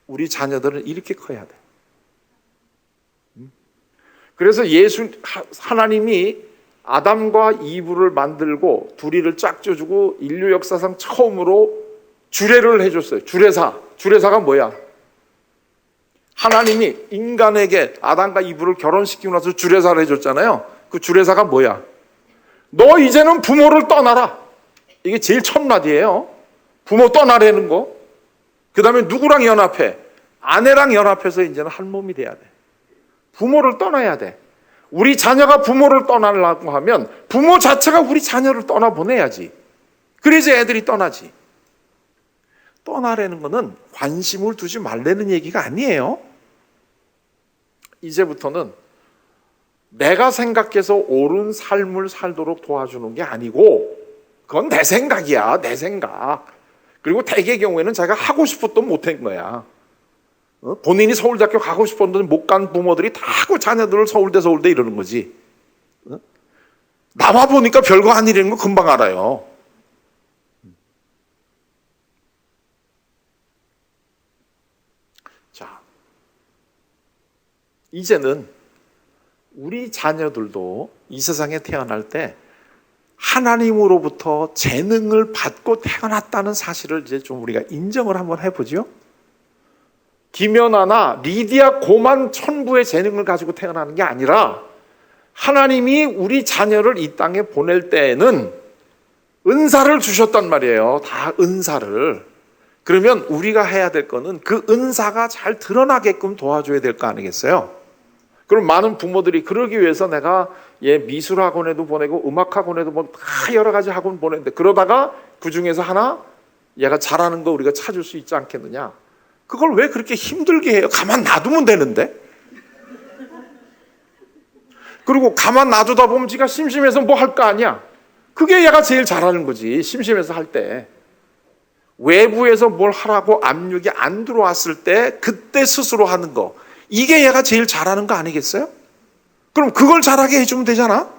우리 자녀들은 이렇게 커야 돼. 그래서 하나님이 아담과 이브를 만들고 둘이를 짝져주고 인류 역사상 처음으로 주례를 해줬어요. 주례사가 뭐야? 하나님이 인간에게 아담과 이브를 결혼시키고 나서 주례사를 해줬잖아요. 그 주례사가 뭐야? 너 이제는 부모를 떠나라. 이게 제일 첫마디예요. 부모 떠나라는 거. 그 다음에 누구랑 연합해? 아내랑 연합해서 이제는 한 몸이 돼야 돼. 부모를 떠나야 돼. 우리 자녀가 부모를 떠나려고 하면 부모 자체가 우리 자녀를 떠나보내야지. 그래야지 애들이 떠나지. 떠나라는 거는 관심을 두지 말라는 얘기가 아니에요. 이제부터는 내가 생각해서 옳은 삶을 살도록 도와주는 게 아니고 그건 내 생각이야. 내 생각. 그리고 대개의 경우에는 자기가 하고 싶었던 못한 거야. 본인이 서울대학교 가고 싶었는데 못 간 부모들이 다 하고 자녀들을 서울대 이러는 거지. 나와 보니까 별거 아니라는 거 금방 알아요. 자, 이제는 우리 자녀들도 이 세상에 태어날 때 하나님으로부터 재능을 받고 태어났다는 사실을 이제 좀 우리가 인정을 한번 해보죠. 김연아나 리디아 고만 천부의 재능을 가지고 태어나는 게 아니라 하나님이 우리 자녀를 이 땅에 보낼 때에는 은사를 주셨단 말이에요. 다 은사를. 그러면 우리가 해야 될 거는 그 은사가 잘 드러나게끔 도와줘야 될 거 아니겠어요? 그럼 많은 부모들이 그러기 위해서 내가 미술학원에도 보내고 음악학원에도 보내고 다 여러 가지 학원 보냈는데 그러다가 그 중에서 하나 얘가 잘하는 거 우리가 찾을 수 있지 않겠느냐. 그걸 왜 그렇게 힘들게 해요? 가만 놔두면 되는데. 그리고 가만 놔두다 보면 지가 심심해서 뭐 할 거 아니야. 그게 얘가 제일 잘하는 거지. 심심해서 할 때. 외부에서 뭘 하라고 압력이 안 들어왔을 때 그때 스스로 하는 거. 이게 얘가 제일 잘하는 거 아니겠어요? 그럼 그걸 잘하게 해주면 되잖아.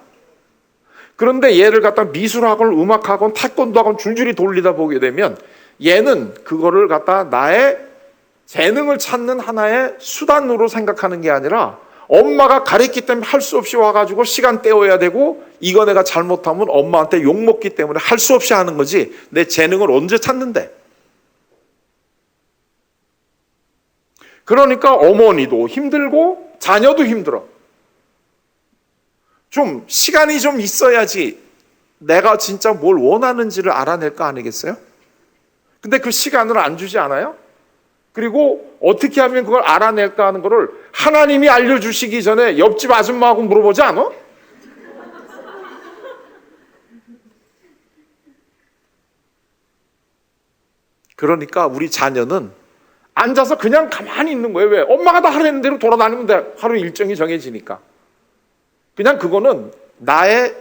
그런데 얘를 갖다 미술학원, 음악학원, 태권도학원 줄줄이 돌리다 보게 되면 얘는 그거를 갖다 나의 재능을 찾는 하나의 수단으로 생각하는 게 아니라 엄마가 가르쳤기 때문에 할 수 없이 와가지고 시간 때워야 되고 이거 내가 잘못하면 엄마한테 욕먹기 때문에 할 수 없이 하는 거지 내 재능을 언제 찾는데. 그러니까 어머니도 힘들고 자녀도 힘들어. 좀 시간이 좀 있어야지 내가 진짜 뭘 원하는지를 알아낼 거 아니겠어요? 근데 그 시간을 안 주지 않아요? 그리고 어떻게 하면 그걸 알아낼까 하는 거를 하나님이 알려주시기 전에 옆집 아줌마하고 물어보지 않아? 그러니까 우리 자녀는 앉아서 그냥 가만히 있는 거예요. 왜? 엄마가 다 하라는 대로 돌아다니면 돼. 하루 일정이 정해지니까. 그냥 그거는 나의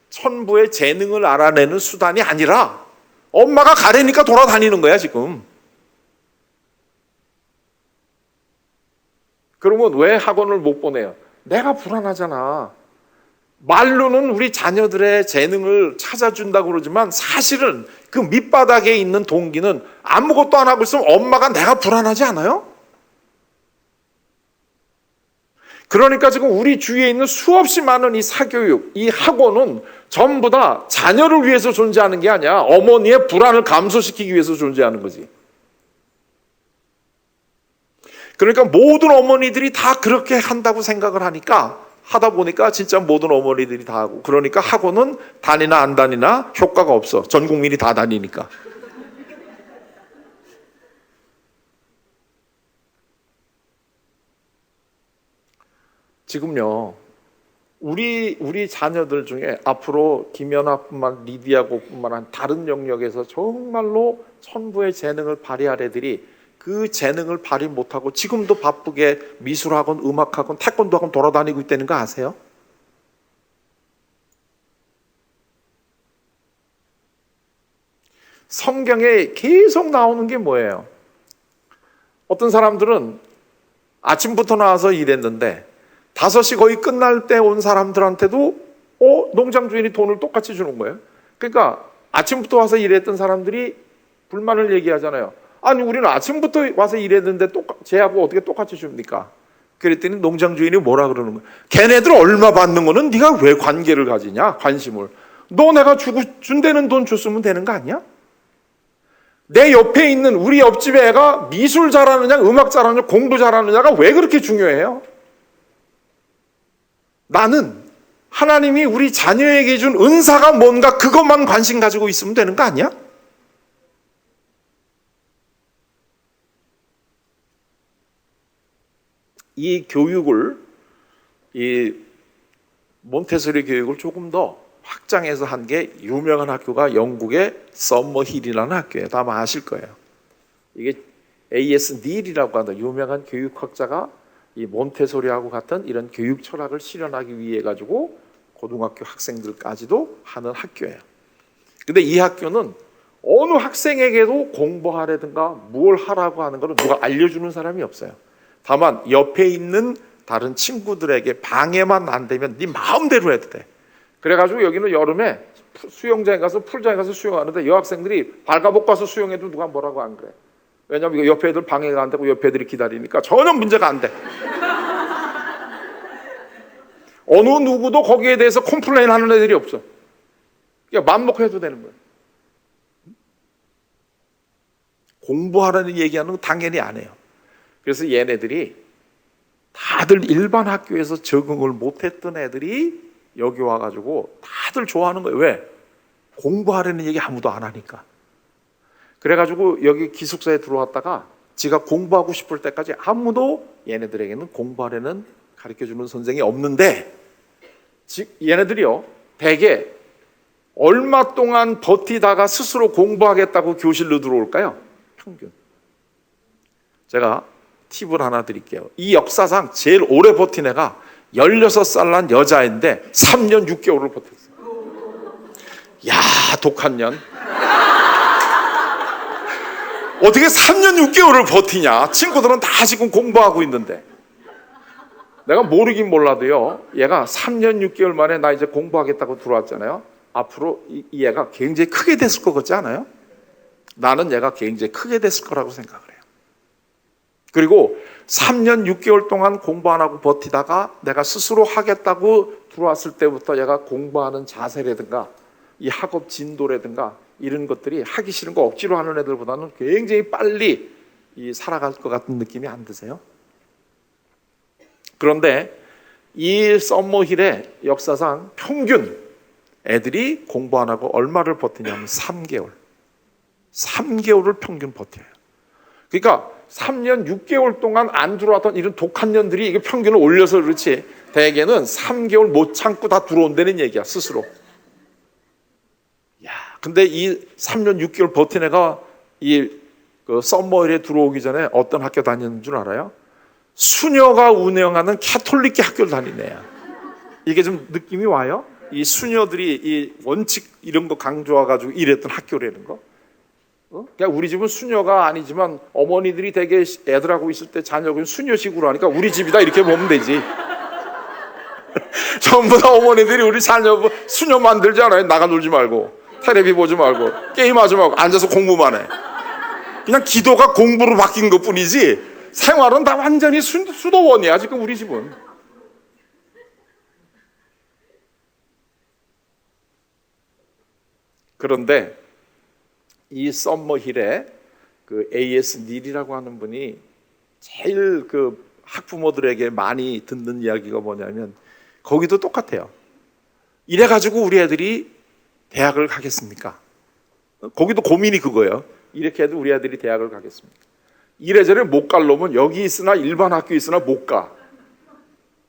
천부의 재능을 알아내는 수단이 아니라 엄마가 가라니까 돌아다니는 거야 지금. 그러면 왜 학원을 못 보내요? 내가 불안하잖아. 말로는 우리 자녀들의 재능을 찾아준다고 그러지만 사실은 그 밑바닥에 있는 동기는 아무것도 안 하고 있으면 엄마가 내가 불안하지 않아요? 그러니까 지금 우리 주위에 있는 수없이 많은 이 사교육, 이 학원은 전부 다 자녀를 위해서 존재하는 게 아니야. 어머니의 불안을 감소시키기 위해서 존재하는 거지. 그러니까 모든 어머니들이 다 그렇게 한다고 생각을 하니까 하다 보니까 진짜 모든 어머니들이 다 하고 그러니까 학원은 다니나 안 다니나 효과가 없어. 전 국민이 다 다니니까. 지금요, 우리 자녀들 중에 앞으로 김연아뿐만 리디아고뿐만 아니라 다른 영역에서 정말로 천부의 재능을 발휘할 애들이 그 재능을 발휘 못하고 지금도 바쁘게 미술학원, 음악학원, 태권도학원 돌아다니고 있다는 거 아세요? 성경에 계속 나오는 게 뭐예요? 어떤 사람들은 아침부터 나와서 일했는데 5시 거의 끝날 때 온 사람들한테도 농장 주인이 돈을 똑같이 주는 거예요. 그러니까 아침부터 와서 일했던 사람들이 불만을 얘기하잖아요. 아니 우리는 아침부터 와서 일했는데 쟤하고 어떻게 똑같이 줍니까? 그랬더니 농장 주인이 뭐라 그러는 거예요? 걔네들 얼마 받는 거는 네가 왜 관계를 가지냐? 관심을. 너 내가 준다는 돈 줬으면 되는 거 아니야? 내 옆에 있는 우리 옆집 애가 미술 잘하느냐 음악 잘하느냐 공부 잘하느냐가 왜 그렇게 중요해요? 나는 하나님이 우리 자녀에게 준 은사가 뭔가 그것만 관심 가지고 있으면 되는 거 아니야? 이 교육을, 이 몬테소리 교육을 조금 더 확장해서 한 게 유명한 학교가 영국의 서머힐이라는 학교예요. 다 아마 아실 거예요. 이게 A.S. 닐이라고 하는 유명한 교육학자가 이 몬테소리하고 같은 이런 교육 철학을 실현하기 위해 가지고 고등학교 학생들까지도 하는 학교예요. 근데 이 학교는 어느 학생에게도 공부하라든가 뭘 하라고 하는 것을 누가 알려주는 사람이 없어요. 다만 옆에 있는 다른 친구들에게 방해만 안 되면 네 마음대로 해도 돼. 그래가지고 여기는 여름에 수영장에 가서 풀장에 가서 수영하는데 여학생들이 발가벗고 가서 수영해도 누가 뭐라고 안 그래. 왜냐하면 이거 옆에 애들 방해가 안 되고 옆에 애들이 기다리니까 전혀 문제가 안 돼. 어느 누구도 거기에 대해서 컴플레인 하는 애들이 없어. 그냥 맘 놓고 해도 되는 거예요. 공부하라는 얘기하는 거 당연히 안 해요. 그래서 얘네들이 다들 일반 학교에서 적응을 못했던 애들이 여기 와가지고 다들 좋아하는 거예요. 왜? 공부하라는 얘기 아무도 안 하니까. 그래가지고 여기 기숙사에 들어왔다가 지가 공부하고 싶을 때까지 아무도 얘네들에게는 공부하라는 가르쳐주는 선생이 없는데 얘네들이요 대개 얼마 동안 버티다가 스스로 공부하겠다고 교실로 들어올까요? 평균. 제가 팁을 하나 드릴게요. 이 역사상 제일 오래 버틴 애가 16살 난 여자인데 3년 6개월을 버텼어요. 야, 독한 년. 어떻게 3년 6개월을 버티냐? 친구들은 다 지금 공부하고 있는데. 내가 모르긴 몰라도요. 얘가 3년 6개월 만에 나 이제 공부하겠다고 들어왔잖아요. 앞으로 이 애가 굉장히 크게 됐을 것 같지 않아요? 나는 얘가 굉장히 크게 됐을 거라고 생각을 해요. 그리고 3년 6개월 동안 공부 안 하고 버티다가 내가 스스로 하겠다고 들어왔을 때부터 얘가 공부하는 자세라든가 이 학업 진도라든가 이런 것들이 하기 싫은 거 억지로 하는 애들보다는 굉장히 빨리 살아갈 것 같은 느낌이 안 드세요? 그런데 이 썸머힐의 역사상 평균 애들이 공부 안 하고 얼마를 버티냐면 3개월. 3개월을 평균 버텨요. 그러니까 3년 6개월 동안 안 들어왔던 이런 독한 년들이 이게 평균을 올려서 그렇지 대개는 3개월 못 참고 다 들어온다는 얘기야 스스로. 야, 근데 이 3년 6개월 버틴 애가 그 썸머힐에 들어오기 전에 어떤 학교 다녔는 줄 알아요? 수녀가 운영하는 캐톨릭 학교를 다닌 애야. 이게 좀 느낌이 와요? 이 수녀들이 이 원칙 이런 거 강조해가지고 이랬던 학교라는 거. 그러니까 우리 집은 수녀가 아니지만 어머니들이 되게 애들하고 있을 때 자녀가 수녀식으로 하니까 우리 집이다 이렇게 보면 되지. 전부 다 어머니들이 우리 자녀 수녀 만들지 않아요? 나가 놀지 말고 텔레비 보지 말고 게임하지 말고 앉아서 공부만 해. 그냥 기도가 공부로 바뀐 것뿐이지 생활은 다 완전히 수도원이야 지금 우리 집은. 그런데 이 썸머힐의 그 A.S. 닐이라고 하는 분이 제일 그 학부모들에게 많이 듣는 이야기가 뭐냐면 거기도 똑같아요. 이래가지고 우리 애들이 대학을 가겠습니까? 거기도 고민이 그거예요. 이렇게 해도 우리 애들이 대학을 가겠습니까? 이래저래 못 갈 놈은 여기 있으나 일반 학교에 있으나 못 가.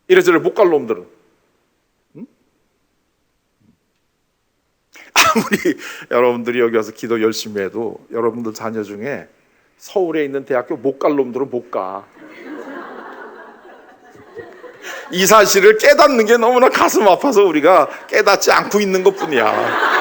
이래저래 못 갈 놈들은. 응? 아무리 여러분들이 여기 와서 기도 열심히 해도 여러분들 자녀 중에 서울에 있는 대학교 못 갈 놈들은 못 가. 이 사실을 깨닫는 게 너무나 가슴 아파서 우리가 깨닫지 않고 있는 것뿐이야.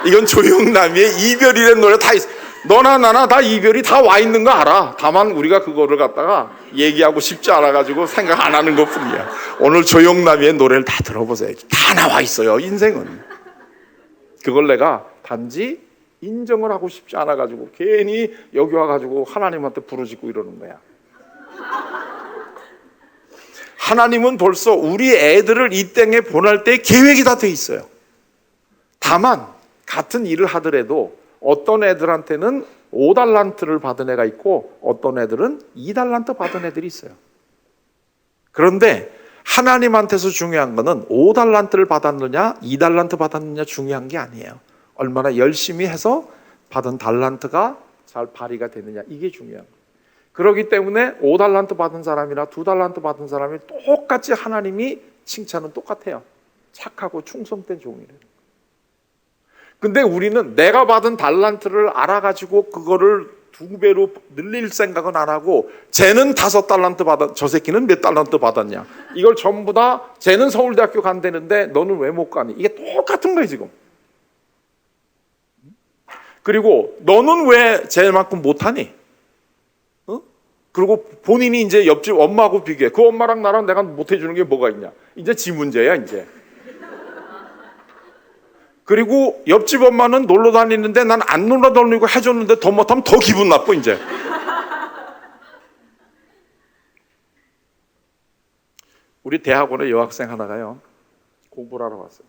이건 조영남이의 이별이라는 노래 다 있어. 너나 나나 다 이별이 다 와 있는 거 알아. 다만 우리가 그거를 갖다가 얘기하고 싶지 않아가지고 생각 안 하는 것뿐이야. 오늘 조영남이의 노래를 다 들어보세요. 다 나와 있어요, 인생은. 그걸 내가 단지 인정을 하고 싶지 않아가지고 괜히 여기 와가지고 하나님한테 부르짖고 이러는 거야. 하나님은 벌써 우리 애들을 이 땅에 보낼 때 계획이 다 돼 있어요. 다만 같은 일을 하더라도 어떤 애들한테는 5달란트를 받은 애가 있고 어떤 애들은 2달란트 받은 애들이 있어요. 그런데 하나님한테서 중요한 거는 5달란트를 받았느냐 2달란트 받았느냐 중요한 게 아니에요. 얼마나 열심히 해서 받은 달란트가 잘 발휘가 되느냐, 이게 중요한 거예요. 그렇기 때문에 5달란트 받은 사람이나 2달란트 받은 사람이 똑같이 하나님이 칭찬은 똑같아요. 착하고 충성된 종이래요. 근데 우리는 내가 받은 달란트를 알아가지고 그거를 2배로 늘릴 생각은 안 하고, 쟤는 5달란트 받았, 저 새끼는 몇 달란트 받았냐, 이걸 전부 다 쟤는 서울대학교 간다는데 너는 왜 못 가니, 이게 똑같은 거예요 지금. 그리고 너는 왜 쟤만큼 못하니? 그리고 본인이 이제 옆집 엄마하고 비교해. 그 엄마랑 나랑 내가 못해주는 게 뭐가 있냐, 이제 지 문제야 이제. 그리고 옆집 엄마는 놀러 다니는데 난 안 놀러 다니고 해줬는데 더 못하면 더 기분 나빠 이제. 우리 대학원에 여학생 하나가요, 공부를 하러 왔어요.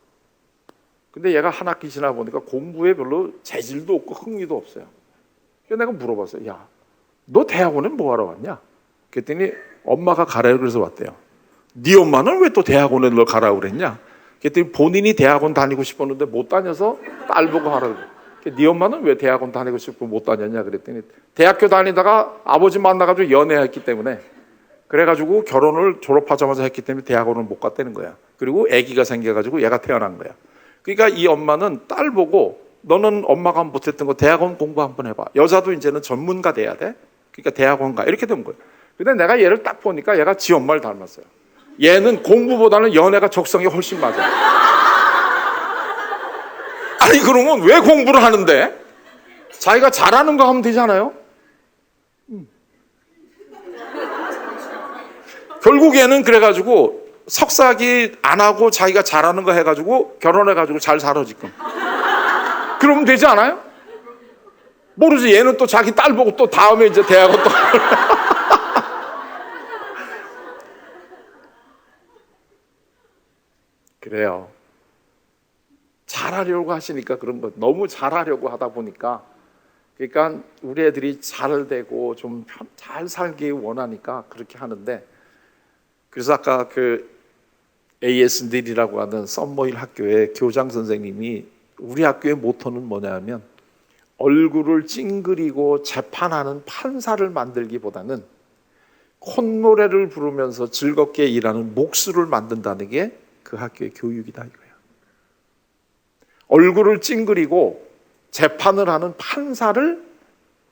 근데 얘가 한 학기 지나 보니까 공부에 별로 재질도 없고 흥미도 없어요. 그래서 내가 물어봤어요. 야, 너 대학원에 뭐 하러 왔냐? 그랬더니 엄마가 가라고 그래서 왔대요. 네 엄마는 왜 또 대학원에 너 가라고 그랬냐? 그랬더니 본인이 대학원 다니고 싶었는데 못 다녀서 딸 보고 하라고. 네 엄마는 왜 대학원 다니고 싶고 못 다녔냐? 그랬더니 대학교 다니다가 아버지 만나가지고 연애했기 때문에, 그래가지고 결혼을 졸업하자마자 했기 때문에 대학원을 못 갔다는 거야. 그리고 아기가 생겨가지고 얘가 태어난 거야. 그러니까 이 엄마는 딸 보고 너는 엄마가 못했던 거 대학원 공부 한번 해봐. 여자도 이제는 전문가 돼야 돼. 그러니까 대학원 가. 이렇게 된 거예요. 근데 내가 얘를 딱 보니까 얘가 지 엄마를 닮았어요. 얘는 공부보다는 연애가 적성이 훨씬 맞아. 아니 그러면 왜 공부를 하는데? 자기가 잘하는 거 하면 되잖아요. 결국에는 그래가지고 석사학위 안 하고 자기가 잘하는 거 해가지고 결혼해가지고 잘 살아 지금. 그러면 되지 않아요? 모르지. 얘는 또 자기 딸 보고 또 다음에 이제 대학원 또. 그래요. 잘하려고 하시니까 그런 거, 너무 잘하려고 하다 보니까, 그러니까 우리 애들이 잘 되고 좀 잘 살기 원하니까 그렇게 하는데, 그래서 아까 그 ASD라고 하는 썸머힐 학교의 교장 선생님이 우리 학교의 모토는 뭐냐면, 얼굴을 찡그리고 재판하는 판사를 만들기보다는 콧노래를 부르면서 즐겁게 일하는 목수를 만든다는 게 그 학교의 교육이다 이거예요. 얼굴을 찡그리고 재판을 하는 판사를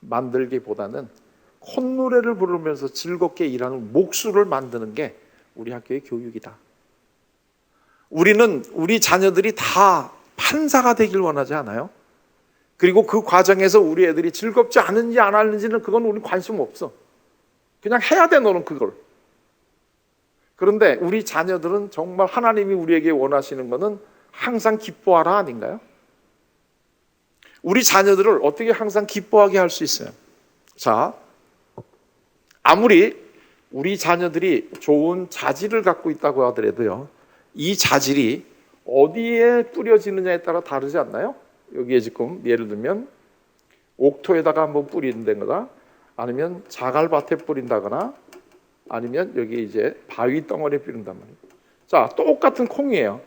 만들기보다는 콧노래를 부르면서 즐겁게 일하는 목수를 만드는 게 우리 학교의 교육이다. 우리는 우리 자녀들이 다 판사가 되길 원하지 않아요? 그리고 그 과정에서 우리 애들이 즐겁지 않은지 안 하는지는 그건 우리 관심 없어. 그냥 해야 돼 너는 그걸. 그런데 우리 자녀들은 정말 하나님이 우리에게 원하시는 것은 항상 기뻐하라 아닌가요? 우리 자녀들을 어떻게 항상 기뻐하게 할 수 있어요? 자, 아무리 우리 자녀들이 좋은 자질을 갖고 있다고 하더라도요, 이 자질이 어디에 뿌려지느냐에 따라 다르지 않나요? 여기에 지금 예를 들면 옥토에다가 한번 뿌린다거나, 아니면 자갈밭에 뿌린다거나, 아니면 여기 이제 바위 덩어리에 뿌린단 말이에요. 자, 똑같은 콩이에요.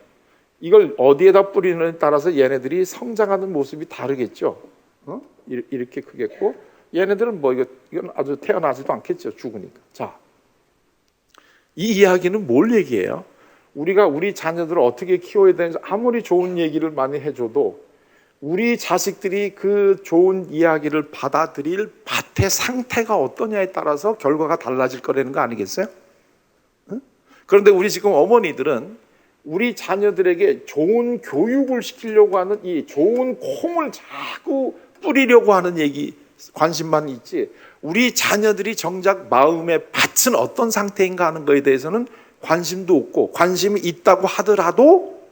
이걸 어디에다 뿌리느냐에 따라서 얘네들이 성장하는 모습이 다르겠죠. 이렇게 크겠고, 얘네들은 뭐 이건 아주 태어나지도 않겠죠. 죽으니까. 자, 이 이야기는 뭘 얘기해요? 우리가 우리 자녀들을 어떻게 키워야 되는지 아무리 좋은 얘기를 많이 해줘도 우리 자식들이 그 좋은 이야기를 받아들일 밭의 상태가 어떠냐에 따라서 결과가 달라질 거라는 거 아니겠어요? 응? 그런데 우리 지금 어머니들은 우리 자녀들에게 좋은 교육을 시키려고 하는 이 좋은 콩을 자꾸 뿌리려고 하는 얘기 관심만 있지, 우리 자녀들이 정작 마음의 밭은 어떤 상태인가 하는 거에 대해서는 관심도 없고, 관심이 있다고 하더라도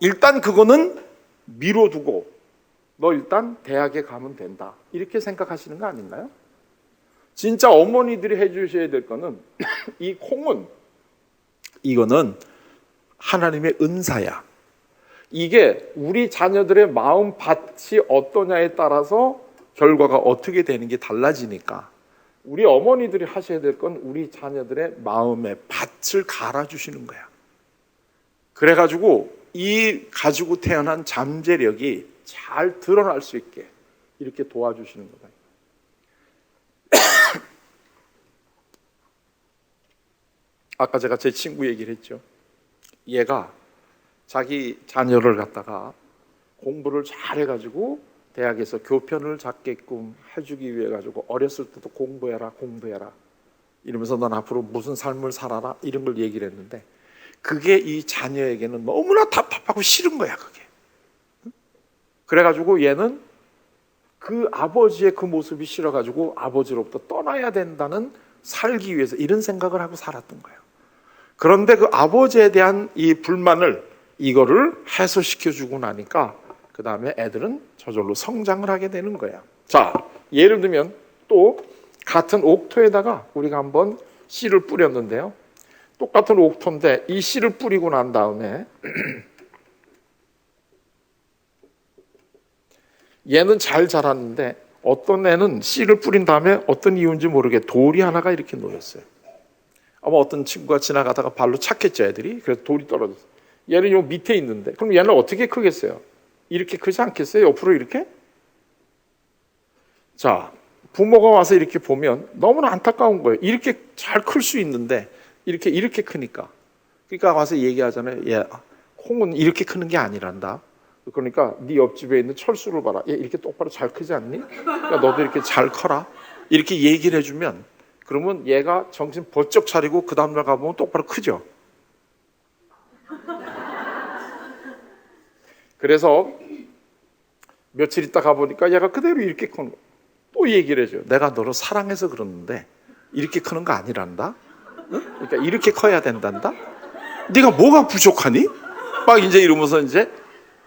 일단 그거는 미뤄두고 너 일단 대학에 가면 된다 이렇게 생각하시는 거 아닌가요? 진짜 어머니들이 해주셔야 될 거는 이 콩은, 이거는 하나님의 은사야. 이게 우리 자녀들의 마음 밭이 어떠냐에 따라서 결과가 어떻게 되는 게 달라지니까 우리 어머니들이 하셔야 될 건 우리 자녀들의 마음의 밭을 갈아주시는 거야. 그래가지고 이 가지고 태어난 잠재력이 잘 드러날 수 있게 이렇게 도와주시는 거다. 아까 제가 제 친구 얘기를 했죠. 얘가 자기 자녀를 갖다가 공부를 잘해가지고 대학에서 교편을 잡게끔 해주기 위해 가지고 어렸을 때도 공부해라 이러면서 넌 앞으로 무슨 삶을 살아라 이런 걸 얘기를 했는데, 그게 이 자녀에게는 너무나 답답하고 싫은 거야 그게. 그래가지고 얘는 그 아버지의 그 모습이 싫어가지고 아버지로부터 떠나야 된다는, 살기 위해서 이런 생각을 하고 살았던 거예요. 그런데 그 아버지에 대한 이 불만을 이거를 해소시켜주고 나니까 그 다음에 애들은 저절로 성장을 하게 되는 거야. 자, 예를 들면 또 같은 옥토에다가 우리가 한번 씨를 뿌렸는데요. 똑같은 옥토인데 이 씨를 뿌리고 난 다음에 얘는 잘 자랐는데 어떤 애는 씨를 뿌린 다음에 어떤 이유인지 모르게 돌이 하나가 이렇게 놓였어요. 아마 어떤 친구가 지나가다가 발로 착했죠 애들이. 그래서 돌이 떨어졌어요. 얘는 요 밑에 있는데 그럼 얘는 어떻게 크겠어요? 이렇게 크지 않겠어요? 옆으로 이렇게? 자, 부모가 와서 이렇게 보면 너무나 안타까운 거예요. 이렇게 잘 클 수 있는데 이렇게 크니까. 그러니까 와서 얘기하잖아요. 얘 콩은 이렇게 크는 게 아니란다. 그러니까 네 옆집에 있는 철수를 봐라. 얘 이렇게 똑바로 잘 크지 않니? 그러니까 너도 이렇게 잘 커라. 이렇게 얘기를 해주면 그러면 얘가 정신 번쩍 차리고 그 다음날 가보면 똑바로 크죠. 그래서 며칠 있다 가보니까 얘가 그대로 이렇게 크는 거야. 또 얘기를 해줘요. 내가 너를 사랑해서 그러는데 이렇게 크는 거 아니란다. 응? 그러니까 이렇게 커야 된단다. 네가 뭐가 부족하니? 막 이제 이러면서 이제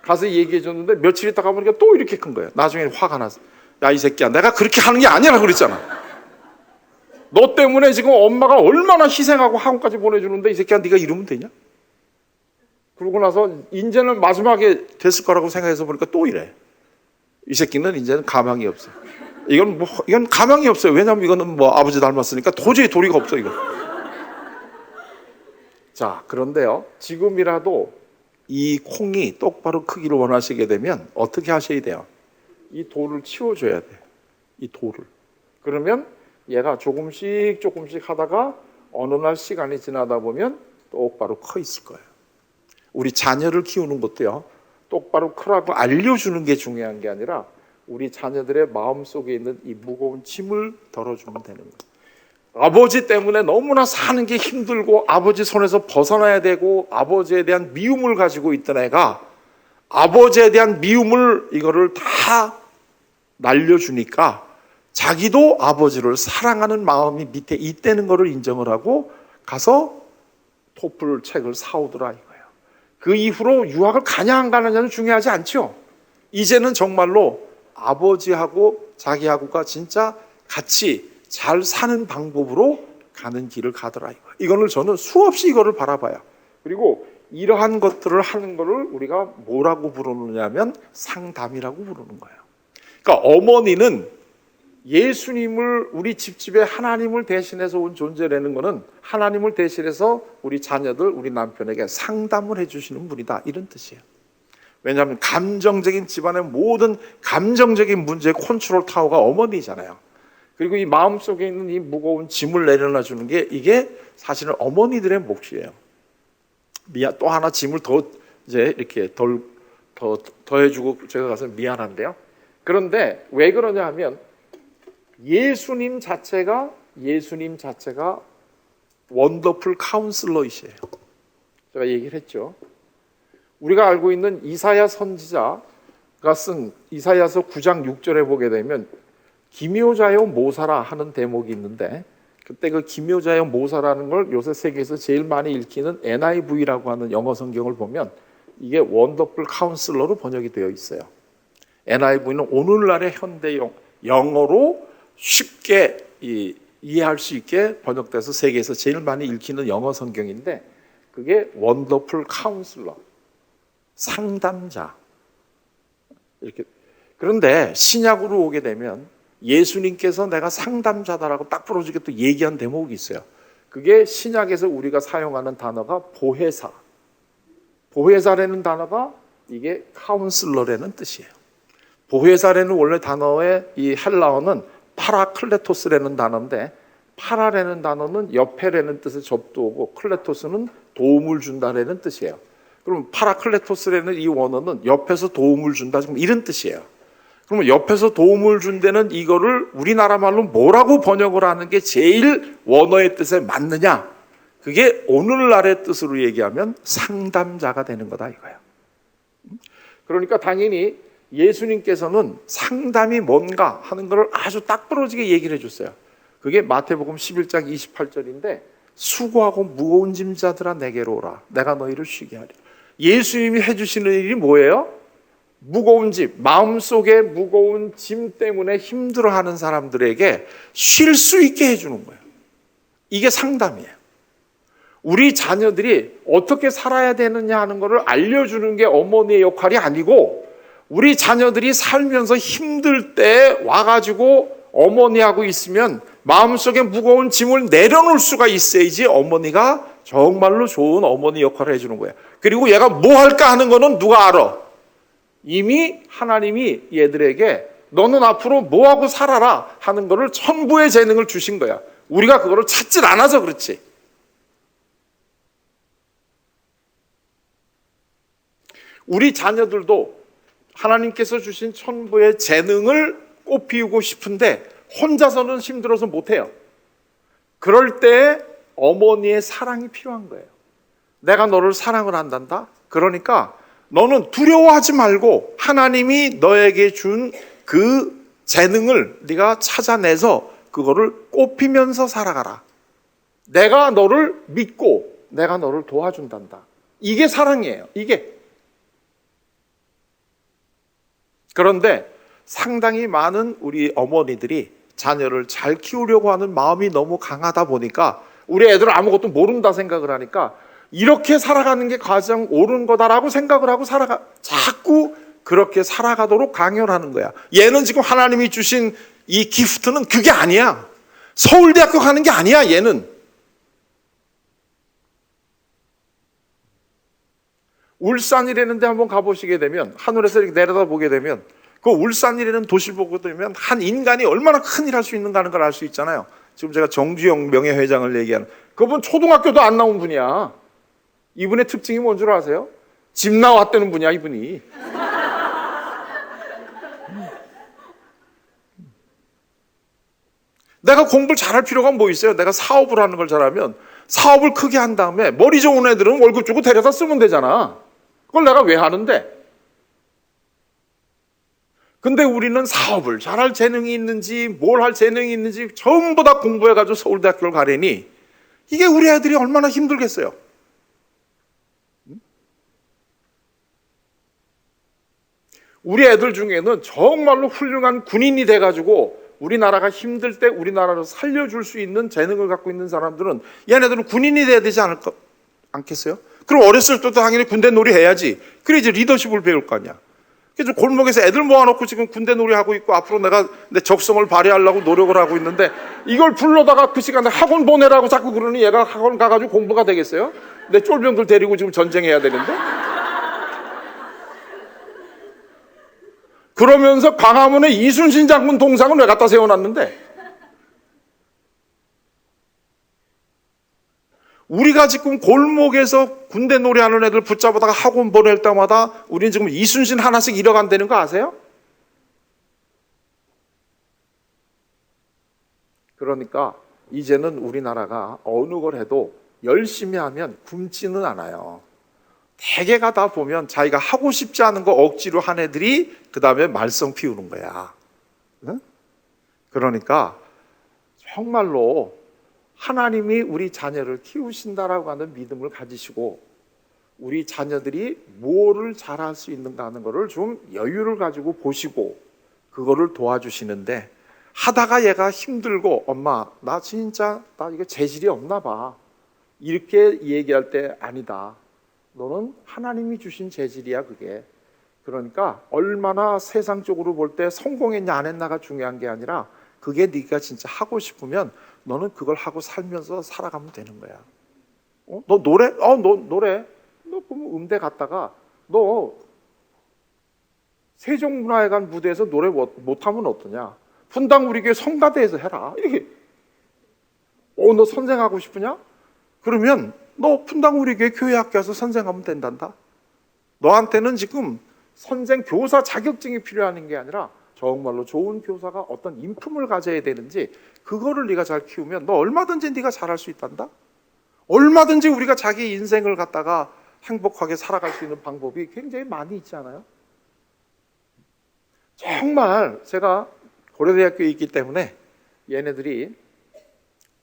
가서 얘기해 줬는데 며칠 있다 가보니까 또 이렇게 큰 거예요. 나중에 화가 나서 야 이 새끼야 내가 그렇게 하는 게 아니라고 그랬잖아. 너 때문에 지금 엄마가 얼마나 희생하고 학원까지 보내주는데 이 새끼야 네가 이러면 되냐? 그러고 나서 이제는 마지막에 됐을 거라고 생각해서 보니까 또 이래. 이 새끼는 이제는 가망이 없어. 이건 가망이 없어요. 왜냐하면 이거는 뭐 아버지 닮았으니까 도저히 도리가 없어 이거. 자, 그런데요. 지금이라도 이 콩이 똑바로 크기를 원하시게 되면 어떻게 하셔야 돼요? 이 돌을 치워줘야 돼. 이 돌을. 그러면 얘가 조금씩 하다가 어느 날 시간이 지나다 보면 똑바로 커 있을 거예요. 우리 자녀를 키우는 것도요. 똑바로 크라고 알려주는 게 중요한 게 아니라 우리 자녀들의 마음속에 있는 이 무거운 짐을 덜어주면 되는 거예요. 아버지 때문에 너무나 사는 게 힘들고 아버지 손에서 벗어나야 되고 아버지에 대한 미움을 가지고 있던 애가 아버지에 대한 미움을 이거를 다 날려주니까 자기도 아버지를 사랑하는 마음이 밑에 있다는 것을 인정을 하고 가서 토플 책을 사오더라 이거예요. 그 이후로 유학을 가냐 안 가느냐는 중요하지 않죠. 이제는 정말로 아버지하고 자기하고가 진짜 같이 잘 사는 방법으로 가는 길을 가더라 이거예요. 이거를 저는 수없이 이거를 바라봐요. 그리고 이러한 것들을 하는 거를 우리가 뭐라고 부르느냐면 상담이라고 부르는 거예요. 그러니까 어머니는 예수님을 우리 집집에 하나님을 대신해서 온 존재라는 것은 하나님을 대신해서 우리 자녀들, 우리 남편에게 상담을 해주시는 분이다 이런 뜻이에요. 왜냐하면 감정적인 집안의 모든 감정적인 문제의 컨트롤 타워가 어머니잖아요. 그리고 이 마음속에 있는 이 무거운 짐을 내려놔 주는 게 이게 사실은 어머니들의 몫이에요. 또 하나 짐을 더 이제 이렇게 더해주고 제가 가서 미안한데요. 그런데 왜 그러냐 하면 예수님 자체가 원더풀 카운슬러이시에요. 제가 얘기를 했죠. 우리가 알고 있는 이사야 선지자가 쓴 이사야서 9장 6절에 보게 되면 기묘자여 모사라 하는 대목이 있는데, 그때 그 기묘자여 모사라는 걸 요새 세계에서 제일 많이 읽히는 NIV라고 하는 영어 성경을 보면 이게 원더풀 카운슬러로 번역이 되어 있어요. NIV는 오늘날의 현대 영어로 쉽게 이해할 수 있게 번역돼서 세계에서 제일 많이 읽히는 영어 성경인데, 그게 원더풀 카운슬러, 상담자 이렇게. 그런데 신약으로 오게 되면 예수님께서 내가 상담자다라고 딱 부러지게 또 얘기한 대목이 있어요. 그게 신약에서 우리가 사용하는 단어가 보혜사. 보혜사라는 단어가 이게 카운슬러라는 뜻이에요. 보혜사라는 원래 단어의 이 헬라어는 파라클레토스라는 단어인데, 파라라는 단어는 옆에라는 뜻의 접두어고 클레토스는 도움을 준다라는 뜻이에요. 그럼 파라클레토스라는 이 원어는 옆에서 도움을 준다, 지금 이런 뜻이에요. 그러면 옆에서 도움을 준다는 이거를 우리나라 말로 뭐라고 번역을 하는 게 제일 원어의 뜻에 맞느냐? 그게 오늘날의 뜻으로 얘기하면 상담자가 되는 거다 이거예요. 그러니까 당연히 예수님께서는 상담이 뭔가 하는 것을 아주 딱 부러지게 얘기를 해줬어요. 그게 마태복음 11장 28절인데, 수고하고 무거운 짐자들아 내게로 오라, 내가 너희를 쉬게 하리라. 예수님이 해주시는 일이 뭐예요? 무거운 짐, 마음속에 무거운 짐 때문에 힘들어하는 사람들에게 쉴 수 있게 해주는 거예요. 이게 상담이에요. 우리 자녀들이 어떻게 살아야 되느냐 하는 것을 알려주는 게 어머니의 역할이 아니고, 우리 자녀들이 살면서 힘들 때 와가지고 어머니하고 있으면 마음속에 무거운 짐을 내려놓을 수가 있어야지 어머니가 정말로 좋은 어머니 역할을 해주는 거예요. 그리고 얘가 뭐 할까 하는 거는 누가 알아? 이미 하나님이 얘들에게 너는 앞으로 뭐하고 살아라 하는 거를 천부의 재능을 주신 거야. 우리가 그거를 찾질 않아서 그렇지. 우리 자녀들도 하나님께서 주신 천부의 재능을 꽃피우고 싶은데 혼자서는 힘들어서 못해요. 그럴 때 어머니의 사랑이 필요한 거예요. 내가 너를 사랑을 한단다. 그러니까 너는 두려워하지 말고 하나님이 너에게 준 그 재능을 네가 찾아내서 그거를 꽃피면서 살아가라. 내가 너를 믿고 내가 너를 도와준단다. 이게 사랑이에요. 이게. 그런데 상당히 많은 우리 어머니들이 자녀를 잘 키우려고 하는 마음이 너무 강하다 보니까 우리 애들 아무것도 모른다 생각을 하니까 이렇게 살아가는 게 가장 옳은 거다라고 생각을 하고 자꾸 그렇게 살아가도록 강요를 하는 거야. 얘는 지금 하나님이 주신 이 기프트는 그게 아니야. 서울대학교 가는 게 아니야, 얘는. 울산이라는 데 한번 가보시게 되면, 하늘에서 이렇게 내려다보게 되면 그 울산이라는 도시 보게 되면 한 인간이 얼마나 큰일 할 수 있는가 하는 걸 알 수 있잖아요. 지금 제가 정주영 명예회장을 얘기하는 그분 초등학교도 안 나온 분이야. 이분의 특징이 뭔 줄 아세요? 집 나왔다는 분이야, 이분이. 내가 공부를 잘할 필요가 뭐 있어요? 내가 사업을 하는 걸 잘하면 사업을 크게 한 다음에 머리 좋은 애들은 월급 주고 데려다 쓰면 되잖아. 그걸 내가 왜 하는데? 근데 우리는 사업을 잘할 재능이 있는지 뭘 할 재능이 있는지 전부 다 공부해가지고 서울대학교를 가려니 이게 우리 애들이 얼마나 힘들겠어요. 우리 애들 중에는 정말로 훌륭한 군인이 돼가지고 우리나라가 힘들 때 우리나라를 살려줄 수 있는 재능을 갖고 있는 사람들은 얘네들은 군인이 돼야 되지 않겠어요? 그럼 어렸을 때도 당연히 군대 놀이 해야지. 그래 이제 리더십을 배울 거 아니야. 그래서 골목에서 애들 모아놓고 지금 군대 놀이 하고 있고 앞으로 내가 내 적성을 발휘하려고 노력을 하고 있는데 이걸 불러다가 그 시간에 학원 보내라고 자꾸 그러니 얘가 학원 가가지고 공부가 되겠어요? 내 쫄병들 데리고 지금 전쟁해야 되는데? 그러면서 광화문에 이순신 장군 동상은 왜 갖다 세워놨는데? 우리가 지금 골목에서 군대 놀이하는 애들 붙잡아다가 학원 보낼 때마다 우리는 지금 이순신 하나씩 잃어간다는 거 아세요? 그러니까 이제는 우리나라가 어느 걸 해도 열심히 하면 굶지는 않아요. 대개가 다 보면 자기가 하고 싶지 않은 거 억지로 한 애들이 그 다음에 말썽 피우는 거야. 응? 그러니까 정말로 하나님이 우리 자녀를 키우신다라고 하는 믿음을 가지시고 우리 자녀들이 뭐를 잘할 수 있는가 하는 거를 좀 여유를 가지고 보시고 그거를 도와주시는데, 하다가 얘가 힘들고 엄마 나 진짜 나 이거 재질이 없나 봐 이렇게 얘기할 때 아니다. 너는 하나님이 주신 재질이야 그게. 그러니까 얼마나 세상적으로 볼 때 성공했냐 안 했냐가 중요한 게 아니라 그게 네가 진짜 하고 싶으면 너는 그걸 하고 살면서 살아가면 되는 거야. 너 노래? 너 노래? 너 보면 음대 갔다가 너 세종문화회관 무대에서 노래 못하면 어떠냐? 분당 우리 교회 성가대에서 해라. 이렇게. 너 선생하고 싶으냐? 그러면 너 분당 우리 교회 학교 와서 선생하면 된단다. 너한테는 지금 선생 교사 자격증이 필요한 게 아니라 정말로 좋은 교사가 어떤 인품을 가져야 되는지 그거를 네가 잘 키우면 너 얼마든지 네가 잘할 수 있단다. 얼마든지 우리가 자기 인생을 갖다가 행복하게 살아갈 수 있는 방법이 굉장히 많이 있지 않아요? 정말 제가 고려대학교에 있기 때문에 얘네들이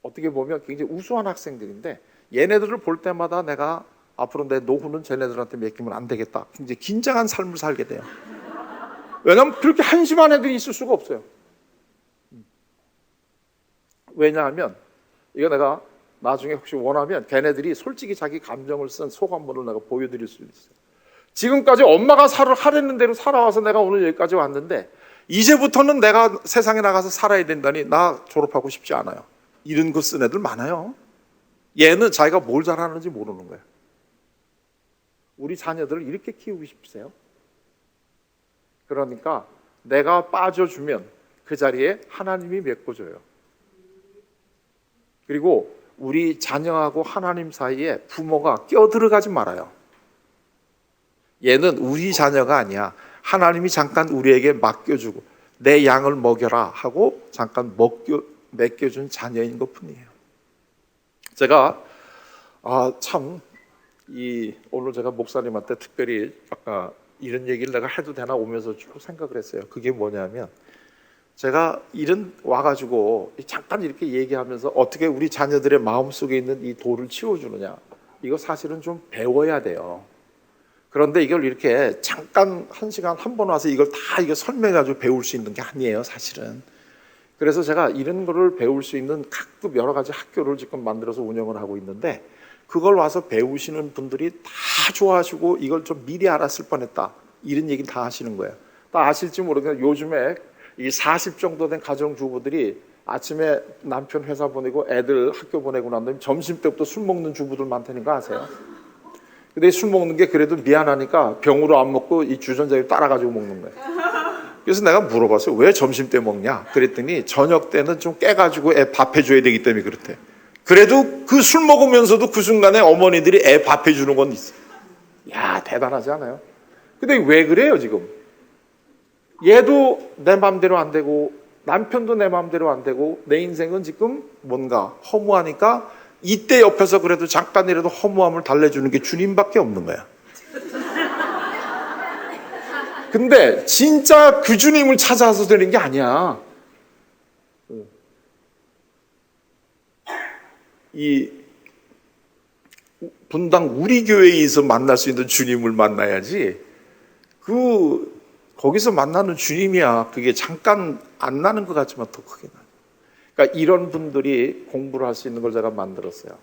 어떻게 보면 굉장히 우수한 학생들인데 얘네들을 볼 때마다 내가 앞으로 내 노후는 쟤네들한테 맡기면 안 되겠다. 굉장히 긴장한 삶을 살게 돼요. 왜냐하면 그렇게 한심한 애들이 있을 수가 없어요. 왜냐하면 이거 내가 나중에 혹시 원하면 걔네들이 솔직히 자기 감정을 쓴 소감문을 내가 보여드릴 수 있어요. 지금까지 엄마가 하려는 대로 살아와서 내가 오늘 여기까지 왔는데 이제부터는 내가 세상에 나가서 살아야 된다니 나 졸업하고 싶지 않아요. 이런 거 쓴 애들 많아요. 얘는 자기가 뭘 잘하는지 모르는 거예요. 우리 자녀들을 이렇게 키우고 싶으세요? 그러니까 내가 빠져주면 그 자리에 하나님이 메꿔줘요. 그리고 우리 자녀하고 하나님 사이에 부모가 껴들어가지 말아요. 얘는 우리 자녀가 아니야. 하나님이 잠깐 우리에게 맡겨주고 내 양을 먹여라 하고 잠깐 맡겨준 자녀인 것 뿐이에요. 제가 오늘 제가 목사님한테 특별히 아까 이런 얘기를 내가 해도 되나 오면서 쭉 생각을 했어요. 그게 뭐냐면 제가 이런 와가지고 잠깐 이렇게 얘기하면서 어떻게 우리 자녀들의 마음속에 있는 이 돌을 치워주느냐, 이거 사실은 좀 배워야 돼요. 그런데 이걸 이렇게 잠깐 1시간 한 번 와서 이걸 다 이거 설명해가지고 배울 수 있는 게 아니에요 사실은. 그래서 제가 이런 거를 배울 수 있는 각급 여러 가지 학교를 지금 만들어서 운영을 하고 있는데 그걸 와서 배우시는 분들이 다 좋아하시고 이걸 좀 미리 알았을 뻔했다 이런 얘기를 다 하시는 거예요. 다 아실지 모르겠는데 요즘에 이 40 정도 된 가정주부들이 아침에 남편 회사 보내고 애들 학교 보내고 난 다음에 점심 때부터 술 먹는 주부들 많다는 거 아세요? 근데 술 먹는 게 그래도 미안하니까 병으로 안 먹고 이 주전자를 따라가지고 먹는 거예요. 그래서 내가 물어봤어요. 왜 점심 때 먹냐? 그랬더니 저녁 때는 좀 깨가지고 애 밥해줘야 되기 때문에 그렇대. 그래도 그 술 먹으면서도 그 순간에 어머니들이 애 밥해주는 건 있어. 야, 대단하지 않아요? 근데 왜 그래요 지금? 얘도 내 맘대로 안 되고 남편도 내 맘대로 안 되고 내 인생은 지금 뭔가 허무하니까 이때 옆에서 그래도 잠깐이라도 허무함을 달래주는 게 주님밖에 없는 거야. 근데 진짜 그 주님을 찾아서 되는 게 아니야. 이 분당 우리 교회에서 만날 수 있는 주님을 만나야지 거기서 만나는 주님이야. 그게 잠깐 안 나는 것 같지만 더 크게 나요. 그러니까 이런 분들이 공부를 할 수 있는 걸 제가 만들었어요.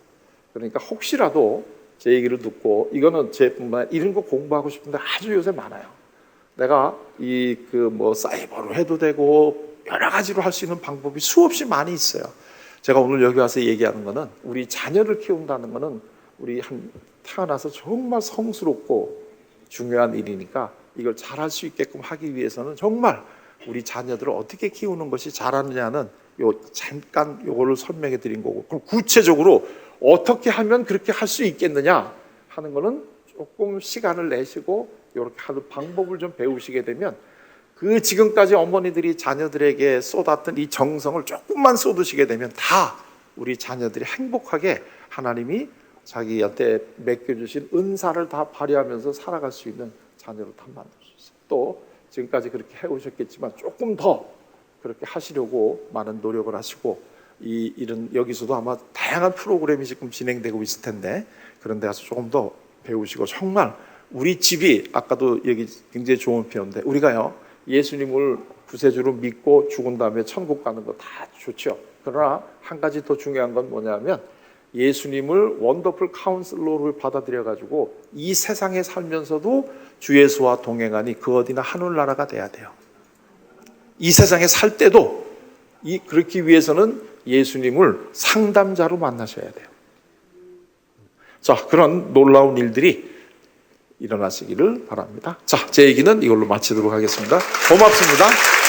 그러니까 혹시라도 제 얘기를 듣고 이거는 제뿐만 이런 거 공부하고 싶은데 아주 요새 많아요. 내가 사이버로 해도 되고 여러 가지로 할 수 있는 방법이 수없이 많이 있어요. 제가 오늘 여기 와서 얘기하는 거는 우리 자녀를 키운다는 거는 우리 태어나서 정말 성스럽고 중요한 일이니까 이걸 잘할 수 있게끔 하기 위해서는 정말 우리 자녀들을 어떻게 키우는 것이 잘하느냐는 요 잠깐 요거를 설명해 드린 거고, 그럼 구체적으로 어떻게 하면 그렇게 할 수 있겠느냐 하는 거는 조금 시간을 내시고 이렇게 하는 방법을 좀 배우시게 되면, 그 지금까지 어머니들이 자녀들에게 쏟았던 이 정성을 조금만 쏟으시게 되면 다 우리 자녀들이 행복하게 하나님이 자기한테 맡겨주신 은사를 다 발휘하면서 살아갈 수 있는 자녀로 다 만들 수 있어요. 또 지금까지 그렇게 해오셨겠지만 조금 더 그렇게 하시려고 많은 노력을 하시고, 이 일은 여기서도 아마 다양한 프로그램이 지금 진행되고 있을 텐데 그런 데 가서 조금 더 배우시고, 정말 우리 집이, 아까도 여기 굉장히 좋은 표현인데, 우리가요 예수님을 구세주로 믿고 죽은 다음에 천국 가는 거 다 좋죠. 그러나 한 가지 더 중요한 건 뭐냐면, 예수님을 원더풀 카운슬러로 받아들여 가지고 이 세상에 살면서도 주 예수와 동행하니 그 어디나 하늘나라가 돼야 돼요. 이 세상에 살 때도 그렇기 위해서는 예수님을 상담자로 만나셔야 돼요. 자, 그런 놀라운 일들이 일어나시기를 바랍니다. 자, 제 얘기는 이걸로 마치도록 하겠습니다. 고맙습니다.